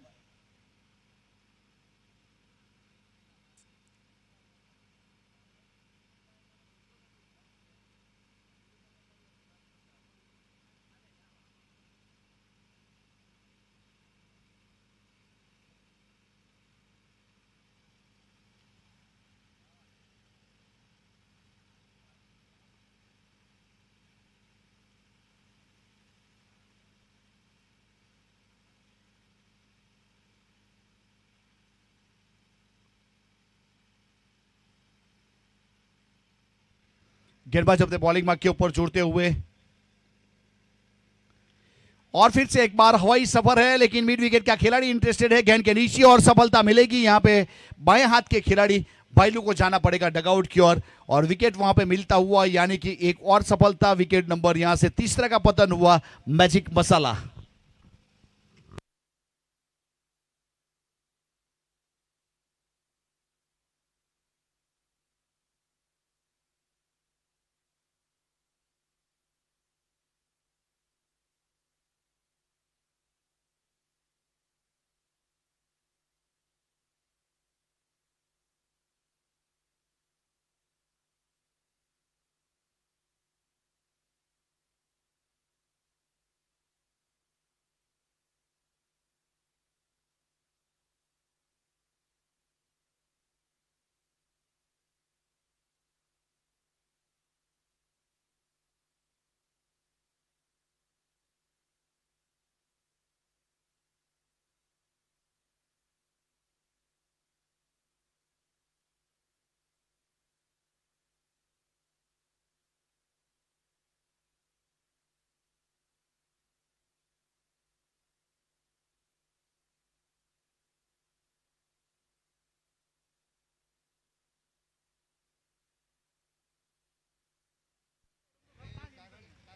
गेंदबाज अपने बॉलिंग मार्क के ऊपर जुड़ते हुए और फिर से एक बार हवाई सफर है, लेकिन मिड विकेट का खिलाड़ी इंटरेस्टेड है गेंद के नीचे और सफलता मिलेगी। यहां पे बाएं हाथ के खिलाड़ी बाइलू को जाना पड़ेगा डगआउट की ओर और विकेट वहां पे मिलता हुआ, यानी कि एक और सफलता। विकेट नंबर यहां से तीसरा का पतन हुआ मैजिक मसाला।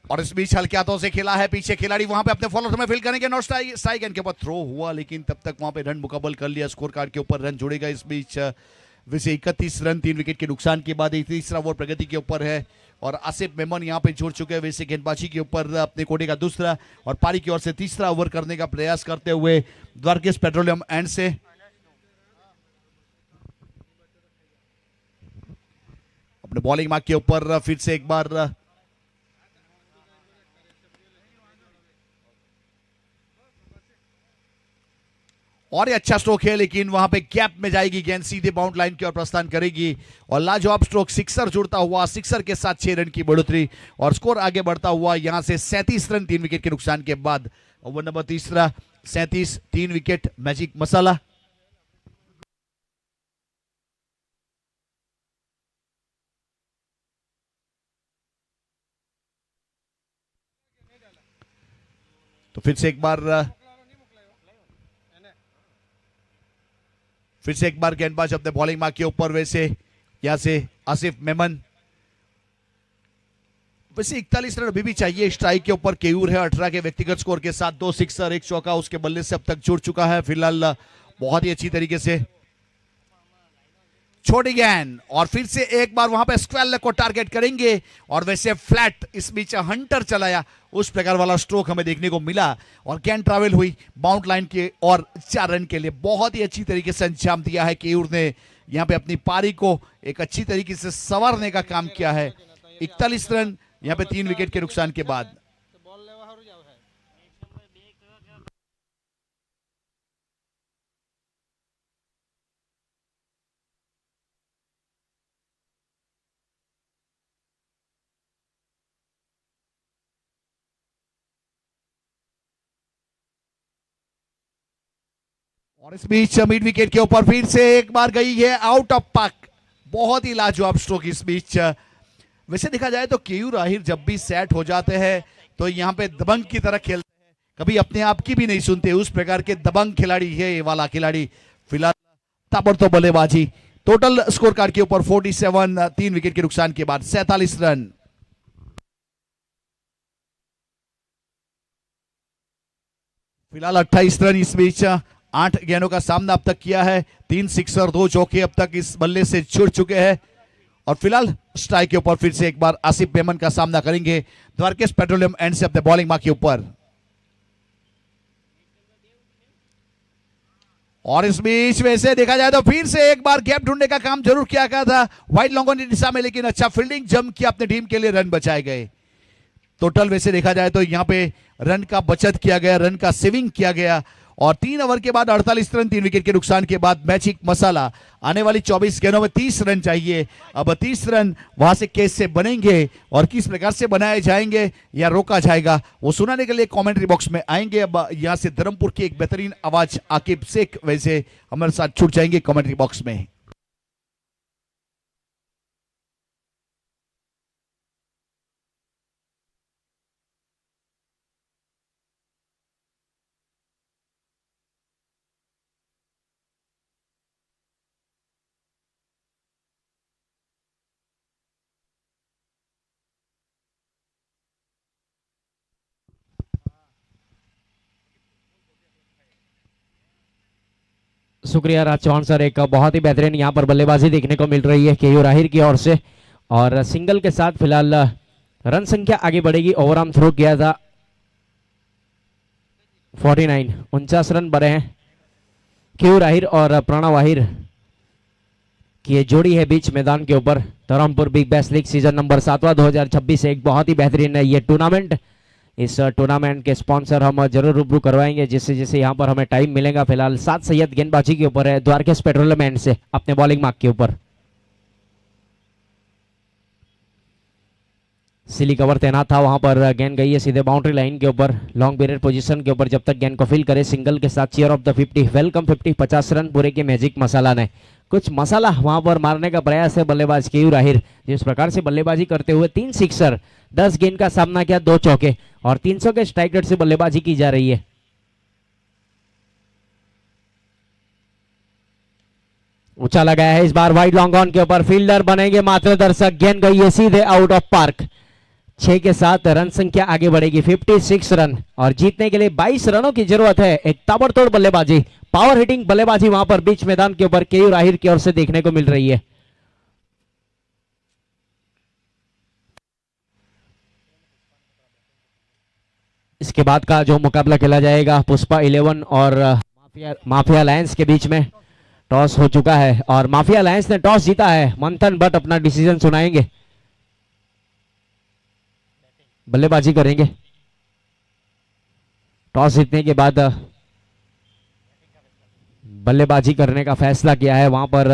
और इस बीच हल्के हाथों से खेला है, पीछे खिलाड़ी वहां पे अपने फॉलोअर में फील्ड करेंगे, नॉट स्ट्राइक गेंद के ऊपर थ्रो हुआ, लेकिन तब तक वहां पे रन मुकम्मल कर लिया। स्कोर कार्ड के ऊपर रन जुड़ेगा। इस बीच वैसे 31 रन 3 विकेट के नुकसान के बाद तीसरा ओवर प्रगति के ऊपर है और आसिफ मेमन यहां पे जुड़ चुके हैं। वैसे गेंदबाजी के ऊपर अपने कोटे का दूसरा और पारी की ओर से तीसरा ओवर करने का प्रयास करते हुए द्वारकेश पेट्रोलियम एंड से अपने बॉलिंग मार्क के ऊपर फिर से एक बार और ये अच्छा स्ट्रोक है, लेकिन वहां पे गैप में जाएगी गेंद, सीधे बाउंड लाइन की ओर प्रस्थान करेगी और लाजवाब स्ट्रोक सिक्सर जुड़ता हुआ, सिक्सर के साथ 6 रन की बढ़ोतरी और स्कोर आगे बढ़ता हुआ यहां से 37 रन 3 विकेट के नुकसान के बाद। ओवर नंबर तीसरा 37 3 विकेट मैजिक मसाला। तो फिर से एक बार फिर से एक बार गेंदबाज अपने बॉलिंग मार्क के ऊपर, वैसे यहां से आसिफ मेमन। वैसे 41 रन अभी भी चाहिए स्ट्राइक के ऊपर। केयूर है 18 के व्यक्तिगत स्कोर के साथ, 2 सिक्सर 1 चौका उसके बल्ले से अब तक जुड़ चुका है। फिलहाल बहुत ही अच्छी तरीके से छोटी गेंद और फिर से एक बार वहां पे स्क्वेयर लेग को टारगेट करेंगे और वैसे फ्लैट इस बीच हंटर चलाया, उस प्रकार वाला स्ट्रोक हमें देखने को मिला और गेंद ट्रैवल हुई बाउंड लाइन के और 4 रन के लिए। बहुत ही अच्छी तरीके से अंजाम दिया है केयूर ने, यहां पे अपनी पारी को एक अच्छी तरीके से संवारने का काम किया है। 41 रन यहां पे 3 विकेट के नुकसान के बाद। और इस बीच मिड विकेट के ऊपर फिर से एक बार गई है आउट ऑफ पार्क। बहुत ही लाजवाब स्ट्रोक इस बीच। वैसे देखा जाए तो केयूर आहिर जब भी सेट हो जाते हैं तो यहाँ पे दबंग की तरह खेलते हैं, कभी अपने आप की भी नहीं सुनते, उस प्रकार के दबंग खिलाड़ी है ये वाला खिलाड़ी। फिलहाल ताबड़तोड़ बल्लेबाजी, टोटल स्कोर कार्ड के ऊपर 47, 3 विकेट के नुकसान के बाद 47 रन। फिलहाल 28 रन इस बीच 8 गेंदों का सामना अब तक किया है, 3 सिक्सर 2 चौके अब तक इस बल्ले से जुड़ चुके हैं। और फिलहाल स्ट्राइक के ऊपर फिर से एक बार आसिफ मेमन का सामना करेंगे द्वारकेश पेट्रोलियम एंड से अपने बॉलिंग मार्क के ऊपर। और इस बीच में से देखा जाए तो फिर से एक बार गैप ढूंढने का काम जरूर किया गया था वाइड लॉन्गों की दिशा में, लेकिन अच्छा फील्डिंग जम किया अपने टीम के लिए, रन बचाए गए। टोटल वैसे देखा जाए तो यहां पे रन का बचत किया गया, रन का सेविंग किया गया और 3 ओवर के बाद 48 रन 3 विकेट के नुकसान के बाद मैजिक मसाला। आने वाली 24 गेंदों में 30 रन चाहिए। अब 30 रन वहां से कैसे बनेंगे और किस प्रकार से बनाए जाएंगे या रोका जाएगा, वो सुनाने के लिए कमेंट्री बॉक्स में आएंगे। अब यहां से धर्मपुर की एक बेहतरीन आवाज आकिब शेख वैसे हमारे साथ जुड़ जाएंगे कमेंट्री बॉक्स में। शुक्रिया राज चौहान सर, एक बहुत ही बेहतरीन यहाँ पर बल्लेबाजी देखने को मिल रही है केयूर आहिर की ओर से। और सिंगल के साथ फिलहाल रन संख्या आगे बढ़ेगी। ओवरआर्म थ्रो किया था 49, 49 रन बने हैं। केयूर आहिर और प्रणव आहिर की ये जोड़ी है बीच मैदान के ऊपर। Dharampur big bash league season number 7वां 2026 एक बहुत ही बेहतरीन है ये टूर्नामेंट। इस टूर्नामेंट के स्पॉन्सर हम जरूर रूबरू करवाएंगे जैसे जैसे यहाँ पर हमें टाइम मिलेगा। फिलहाल 7 सैयद गेंदबाजी के ऊपर है द्वारकेश पेट्रोलियम एंड से अपने बॉलिंग मार्क के ऊपर। सिली कवर तैनात था, वहां पर गेंद गई है सीधे बाउंड्री लाइन के ऊपर लॉन्ग बैरियर पोजीशन के ऊपर। जब तक गेंद को फील करे सिंगल के साथ cheer of the 50 welcome 50 50 run पूरे के मैजिक मसाला ने। कुछ मसाला वहां पर मारने का प्रयास है बल्लेबाज केयूर आहिर, जिस प्रकार से बल्लेबाजी करते हुए 3 सिक्सर 10 गेंद का सामना किया, 2 चौके और 300 के स्ट्राइक रेट से बल्लेबाजी की जा रही है। ऊंचा लगाया है इस बार वाइड लॉन्ग ऑन के ऊपर, फील्डर बनेंगे मात्र दर्शक, गेंद गई है सीधे आउट ऑफ पार्क। 6 के साथ रन संख्या आगे बढ़ेगी 56 रन और जीतने के लिए 22 रनों की जरूरत है। एक ताबड़तोड़ बल्लेबाजी, पावर हिटिंग बल्लेबाजी वहां पर बीच मैदान के ऊपर केयूर आहिर की ओर से देखने को मिल रही है। इसके बाद का जो मुकाबला खेला जाएगा पुष्पा 11 और माफिया अलायंस के बीच में टॉस हो चुका है और माफिया अलायंस ने टॉस जीता है। मंथन भट्ट अपना डिसीजन सुनाएंगे, बल्लेबाजी करेंगे। टॉस जीतने के बाद बल्लेबाजी करने का फैसला किया है। वहां पर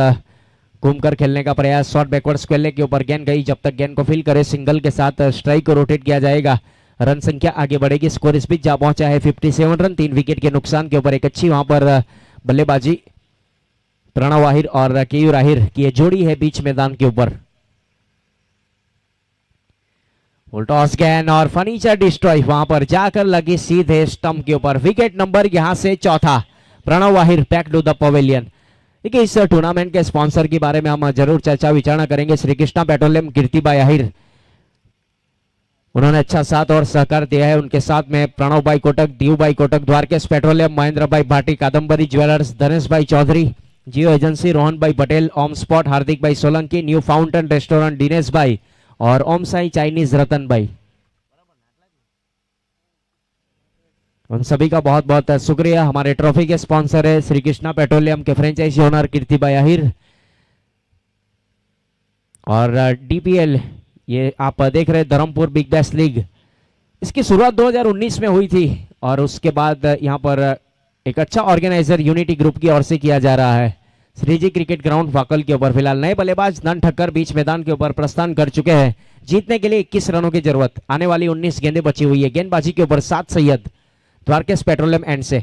घूमकर खेलने का प्रयास, शॉर्ट बैकवर्ड स्क्वायर लेग के ऊपर गेंद गई, जब तक गेंद को फील करे सिंगल के साथ स्ट्राइक को रोटेट किया जाएगा। रन संख्या आगे बढ़ेगी। स्कोर इस बीच जा पहुंचा है 57 रन 3 विकेट के नुकसान के ऊपर। एक अच्छी वहां पर बल्लेबाजी प्रणव आहिर और केयूर आहिर की जोड़ी है बीच मैदान के ऊपर। टॉस गेंद और फर्नीचर डिस्ट्रॉय वहां पर जाकर लगी सीधे स्टंप के ऊपर। विकेट नंबर यहां से चौथा। Pranav Ahir back to the pavilion. देखिए इस टूर्नामेंट के स्पॉन्सर के बारे में हम जरूर चर्चा विचारणा करेंगे। श्री कृष्णा पेट्रोलियम, कीर्तिबाई आहिर, उन्होंने अच्छा साथ और सहकार दिया है। उनके साथ में प्रणव भाई कोटक, दीव भाई कोटक, द्वारकेश पेट्रोलियम, महेंद्र भाई भाटी, कादम्बरी ज्वेलर्स, धनेश भाई चौधरी, जियो एजेंसी, रोहन भाई पटेल, ओम स्पॉट, हार्दिक भाई Solanki, new fountain restaurant Dinesh भाई और ओम साई चाइनीज रतन भाई, उन सभी का बहुत बहुत शुक्रिया। हमारे ट्रॉफी के स्पॉन्सर है श्री कृष्णा पेट्रोलियम के फ्रेंचाइजी ओनर कीर्तिबाई आहिर और डीपीएल, ये आप देख रहे हैं धर्मपुर बिग बैश लीग। इसकी शुरुआत 2019 में हुई थी और उसके बाद यहाँ पर एक अच्छा ऑर्गेनाइजर यूनिटी ग्रुप की ओर से किया जा रहा है। श्रीजी क्रिकेट ग्राउंड वाकल के ऊपर फिलहाल नए बल्लेबाज नन ठक्कर बीच मैदान के ऊपर प्रस्थान कर चुके हैं। जीतने के लिए 21 रनों की जरूरत, आने वाली 19 गेंदें बची हुई है। गेंदबाजी के ऊपर सात सैयद, द्वारकेश पेट्रोलियम एंड से।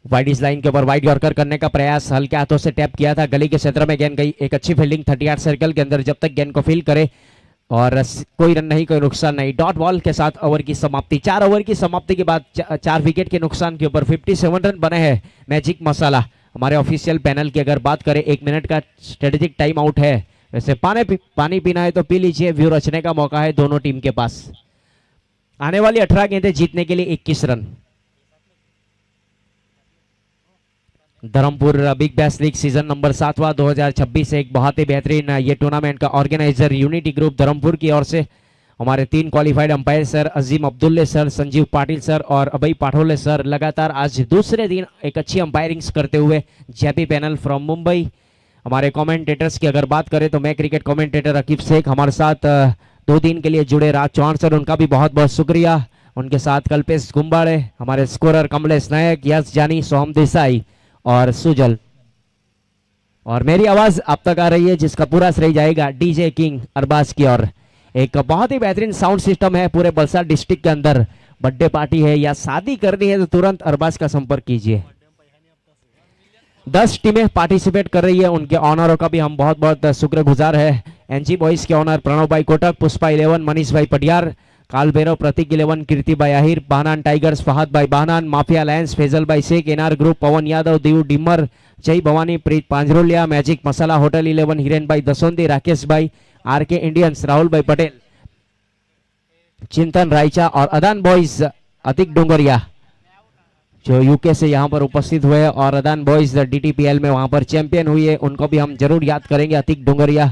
वाइड इस लाइन के ऊपर वाइड यॉर्कर करने का प्रयास, हल्के हाथों से टैप किया था, गली के क्षेत्र में गेंद गई। एक अच्छी फील्डिंग 38 सर्कल के अंदर, जब तक गेंद को फील करे और कोई रन नहीं, कोई नुकसान नहीं। डॉट बॉल के साथ ओवर की समाप्ति। 4 ओवर की समाप्ति के बाद 4 विकेट के नुकसान के ऊपर 57 रन बने हैं। मैजिक मसाला हमारे ऑफिशियल पैनल की अगर बात करें, 1 मिनट का स्ट्रेटेजिक टाइम आउट है। वैसे पानी पीना है तो पी लीजिए, व्यू रचने का मौका है दोनों टीम के पास। आने वाली 18 गेंदें जीतने के लिए 21 run. Dharampur big bash league season number 7वां 2026 एक बहुत ही बेहतरीन ये टूर्नामेंट का ऑर्गेनाइजर यूनिटी ग्रुप धर्मपुर की ओर से हमारे 3 क्वालिफाइड अंपायर सर अजीम अब्दुल्ले सर, संजीव पाटिल सर और अभय पाठोले सर लगातार आज दूसरे दिन एक अच्छी अंपायरिंग्स करते हुए। JP panel from Mumbai. हमारे कमेंटेटर्स की अगर बात करें तो मैं क्रिकेट कमेंटेटर अकीब शेख हमारे साथ 2 दिन के लिए जुड़े। राज चौहान सर, उनका भी बहुत बहुत शुक्रिया। उनके साथ कल्पेश गुम्बाड़े, हमारे स्कोरर कमलेश नायक, यश जानी, सोहम देसाई और सुजल। और मेरी आवाज आप तक आ रही है जिसका पूरा श्रेय जाएगा डीजे किंग अरबाज की ओर। एक बहुत ही बेहतरीन साउंड सिस्टम है पूरे वलसाड डिस्ट्रिक्ट के अंदर। बर्थडे पार्टी है या शादी करनी है तो तुरंत अरबाज का संपर्क कीजिए। 10 टीमें पार्टिसिपेट कर रही है, उनके ऑनरों का भी हम बहुत बहुत शुक्रगुजार है। एनजी बॉयज के ऑनर प्रणव भाई कोटक, पुष्पा 11, मनीष भाई पटियार, काल भैरव, प्रतीक 11, कीर्तिबाई आहिर, बाहनान टाइगर्स, फहद भाई बाहनान, माफिया लायंस, फैजल भाई शेख, एनआर ग्रुप, पवन यादव, दीव डिमर, जय भवानी, प्रीत पांजरोलिया, मैजिक मसाला, होटल 11, हिरेन भाई दसोंदी, राकेश भाई, आरके इंडियंस, राहुल भाई पटेल, चिंतन रायचा और अदान बॉयज अतिक डोंगरिया जो यूके से यहाँ पर उपस्थित हुए और अदान बॉयज डीटीपीएल में वहां पर चैंपियन हुई है, उनको भी हम जरूर याद करेंगे। अतिक डोंगरिया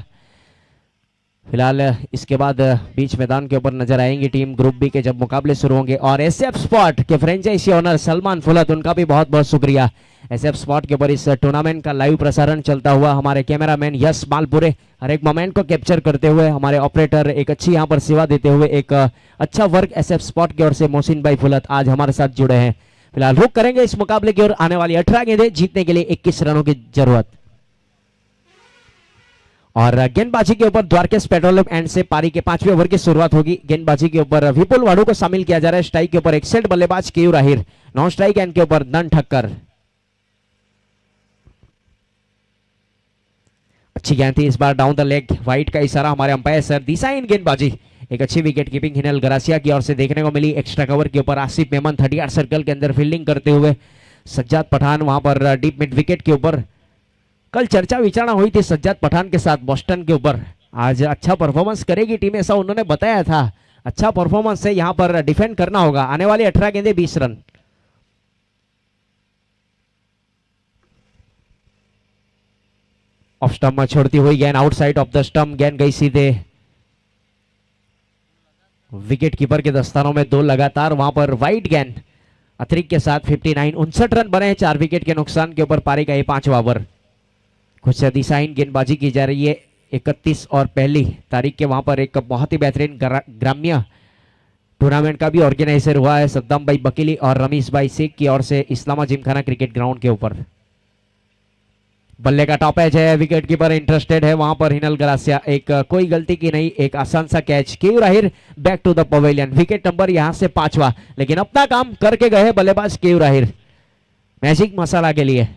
फिलहाल इसके बाद बीच मैदान के ऊपर नजर आएंगी टीम ग्रुप बी के जब मुकाबले शुरू होंगे। और एसएफ स्पॉट के फ्रेंचाइजी ओनर सलमान फुलत, उनका भी बहुत बहुत शुक्रिया। एसएफ स्पॉट के ऊपर इस टूर्नामेंट का लाइव प्रसारण चलता हुआ हमारे कैमरामैन यश मालपुरे हर एक मोमेंट को कैप्चर करते हुए, हमारे ऑपरेटर एक अच्छी यहाँ पर सेवा देते हुए, एक अच्छा वर्क एसएफ स्पॉट की ओर से मोहसिन भाई फुलत आज हमारे साथ जुड़े हैं। फिलहाल रुक करेंगे इस मुकाबले की ओर। आने वाली 18 गेंदें जीतने के लिए 21 रनों की जरूरत। और गेंदबाजी के ऊपर द्वारकेश पेट्रोलियम एंड से पारी के 5वें ओवर की शुरुआत होगी। गेंदबाजी के ऊपर विपुल वाडू को शामिल किया जा रहा है। स्ट्राइक के ऊपर एक सेट बल्लेबाज Keyur Ahir, non strike and के ऊपर नन ठक्कर। अच्छी गेंद थी इस बार डाउन द लेग, वाइट का इशारा हमारे अंपायर सर। दिशा इन गेंदबाजी, एक अच्छी विकेट कीपिंग हिनल गरासिया की ओर से देखने को मिली। एक्स्ट्रा कवर के ऊपर आसिफ मेमन 38 सर्कल के अंदर फील्डिंग करते हुए। सज्जाद पठान वहां पर डीप मिड विकेट के ऊपर। कल चर्चा विचारणा हुई थी सज्जाद पठान के साथ बोस्टन के ऊपर। आज अच्छा परफॉर्मेंस करेगी टीम, ऐसा उन्होंने बताया था। अच्छा परफॉर्मेंस से यहां पर डिफेंड करना होगा। आने वाली 18 गेंदें 20 रन। ऑफ स्टंप में छोड़ती हुई गेंद आउटसाइड ऑफ द स्टंप, गेंद गई सीधे विकेट कीपर के दस्तानों में। 2 लगातार वहां पर वाइड गेंद अतिरिक्त के साथ 59 59 रन बने हैं 4 विकेट के नुकसान के ऊपर। पारी का ये 5वां ओवर। कुछ दिशाहीन गेंदबाजी की जा रही है। 31 और 1 तारीख के वहां पर एक बहुत ही बेहतरीन ग्राम्य टूर्नामेंट का भी ऑर्गेनाइजर हुआ है सद्दाम भाई बकीली और रमीश भाई शेख की ओर से इस्लामा जिमखाना क्रिकेट ग्राउंड के ऊपर। बल्ले का टॉप एज है, विकेट कीपर इंटरेस्टेड है वहां पर हिनल गरासिया। एक कोई गलती की नहीं, एक आसान सा catch. Keyur Ahir back to the pavilion. Wicket number यहां से 5वां, लेकिन अपना काम करके गए बल्लेबाज केयूर आहिर मैजिक मसाला के लिए।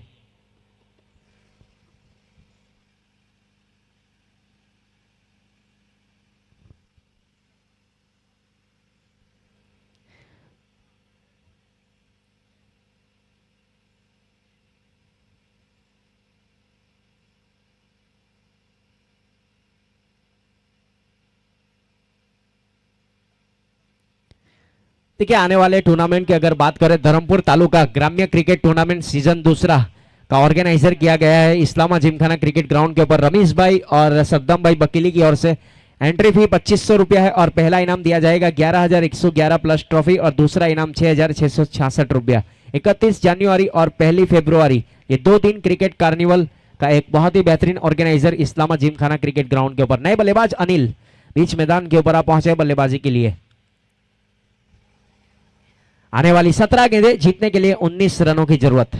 देखिए आने वाले टूर्नामेंट की अगर बात करें, धर्मपुर तालुका ग्राम्य क्रिकेट टूर्नामेंट सीजन 2 का ऑर्गेनाइजर किया गया है इस्लामा जिमखाना क्रिकेट ग्राउंड के ऊपर रमेश भाई और सद्दाम भाई बकीली की ओर से। एंट्री फी 2500 रुपया है और पहला इनाम दिया जाएगा 11,111 प्लस ट्रॉफी और दूसरा इनाम 6,666 रुपया। 31 जनवरी और 1 फरवरी ये 2 दिन क्रिकेट कार्निवल का एक बहुत ही बेहतरीन ऑर्गेनाइजर इस्लामा जिमखाना क्रिकेट ग्राउंड के ऊपर। नए बल्लेबाज अनिल बीच मैदान के ऊपर आप पहुंचे बल्लेबाजी के लिए। आने वाली 17 गेंदें जीतने के लिए 19 रनों की जरूरत।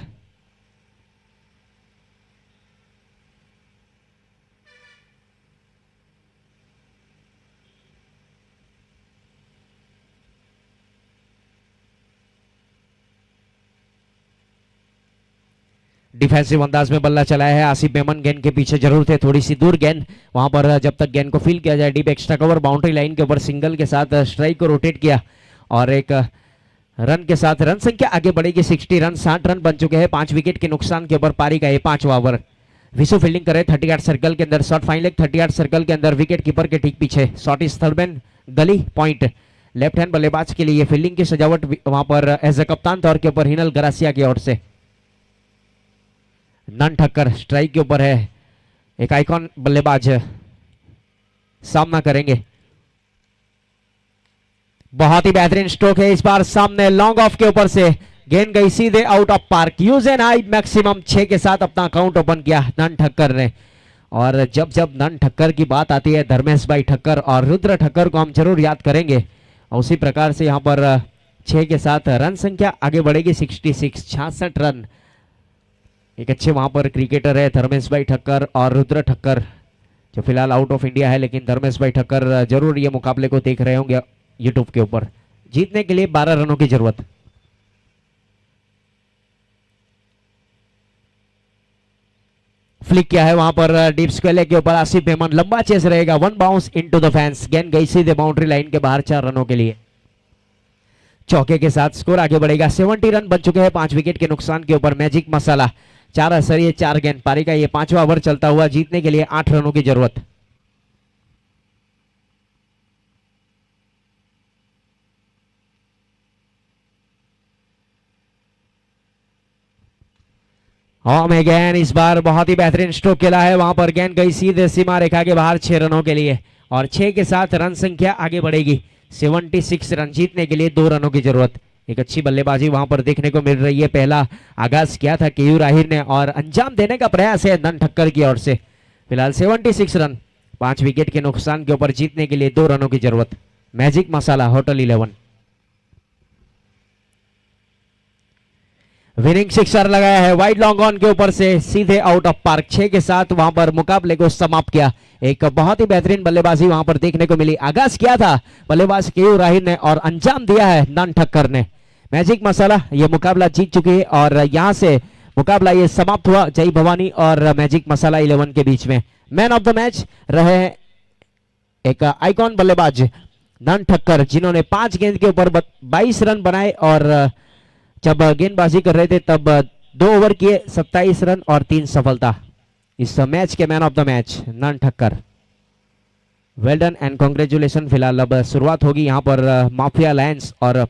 डिफेंसिव अंदाज में बल्ला चलाया है आसिफ मेमन। गेंद के पीछे जरूर थे, थोड़ी सी दूर गेंद, वहां पर जब तक गेंद को फील किया जाए deep extra cover boundary line के ऊपर सिंगल के साथ स्ट्राइक को रोटेट किया और एक रन के साथ रन संख्या आगे बढ़ेगी 60 रन। 60 रन बन चुके हैं 5 विकेट के नुकसान के ऊपर पारी का ये 5वां ओवर। विशु फील्डिंग करे 38 सर्कल के अंदर, शॉट फाइन लेग 38 सर्कल के अंदर, विकेट कीपर के ठीक पीछे। शॉट इस थर्ड मैन गली पॉइंट लेफ्ट हैंड बल्लेबाज के लिए फील्डिंग की सजावट वहां पर एज ए कप्तान तौर के ऊपर हिनल गरासिया की ओर से। नन ठक्कर स्ट्राइक के ऊपर है, एक आइकॉन बल्लेबाज सामना करेंगे। बहुत ही बेहतरीन स्ट्रोक है इस बार सामने, लॉन्ग ऑफ के ऊपर से गेंद गई सीधे out of park. Use N I maximum 6 के साथ अपना अकाउंट ओपन किया नन ठक्कर ने। और जब जब नन ठक्कर की बात आती है धर्मेश भाई ठक्कर और रुद्र ठक्कर को हम जरूर याद करेंगे। और उसी प्रकार से यहां पर 6 के साथ रन संख्या आगे बढ़ेगी 66, 66 रन। एक अच्छे वहां पर क्रिकेटर है धर्मेश भाई ठक्कर और रुद्र ठक्कर जो फिलहाल आउट ऑफ इंडिया है, लेकिन धर्मेश भाई ठक्कर जरूर ये मुकाबले को देख रहे होंगे यूट्यूब के ऊपर। जीतने के लिए 12 रनों की जरूरत। फ्लिक किया है वहां पर डीप स्क्वेयर के ऊपर आसिफ मेमन, लंबा चेस रहेगा, 1 बाउंस इनटू द फैंस। गेंद गई सीधे बाउंड्री लाइन के बाहर 4 रनों के लिए। चौके के साथ स्कोर आगे बढ़ेगा। 70 रन बन चुके हैं 5 विकेट के नुकसान के ऊपर। मैजिक मसाला 4 असरिये 4 गेंद, पारी का ये 5वां ओवर चलता हुआ। जीतने के लिए 8 रनों की जरूरत। में गेंद इस बार बहुत ही बेहतरीन स्ट्रोक खेला है, वहां पर गेंद गई सीधे सीमा रेखा के बाहर 6 रनों के लिए और 6 के साथ रन संख्या आगे बढ़ेगी 76 रन। जीतने के लिए 2 रनों की जरूरत। एक अच्छी बल्लेबाजी वहां पर देखने को मिल रही है। पहला आगाज किया था केयूर आहिर ने और अंजाम देने का प्रयास है नन ठक्कर की ओर से। फिलहाल 76 रन 5 विकेट के नुकसान के ऊपर। जीतने के लिए 2 रनों की जरूरत। मैजिक मसाला होटल 11 विनिंग सिक्सर लगाया है वाइड लॉन्ग ऑन के ऊपर से सीधे आउट ऑफ पार्क। 6 के साथ वहां पर मुकाबले को समाप्त किया। एक बहुत ही बेहतरीन बल्लेबाजी वहां पर देखने को मिली। आगाज किया था बल्लेबाज केयूर आहिर ने और अंजाम दिया है नन ठक्कर ने। मैजिक मसाला ये मुकाबला जीत चुकी है और यहां से मुकाबला ये समाप्त हुआ जय भवानी और मैजिक मसाला 11 के बीच में। मैन ऑफ द मैच रहे एक आइकॉन बल्लेबाज नन ठक्कर, जिन्होंने 5 गेंद के ऊपर 22 रन बनाए और जब गेंदबाजी कर रहे थे तब 2 ओवर किए 27 रन और 3 सफलता। इस मैच के मैन ऑफ द मैच नन Thakkar. Well done and congratulation. फिलहाल अब शुरुआत होगी यहाँ पर माफिया लायंस और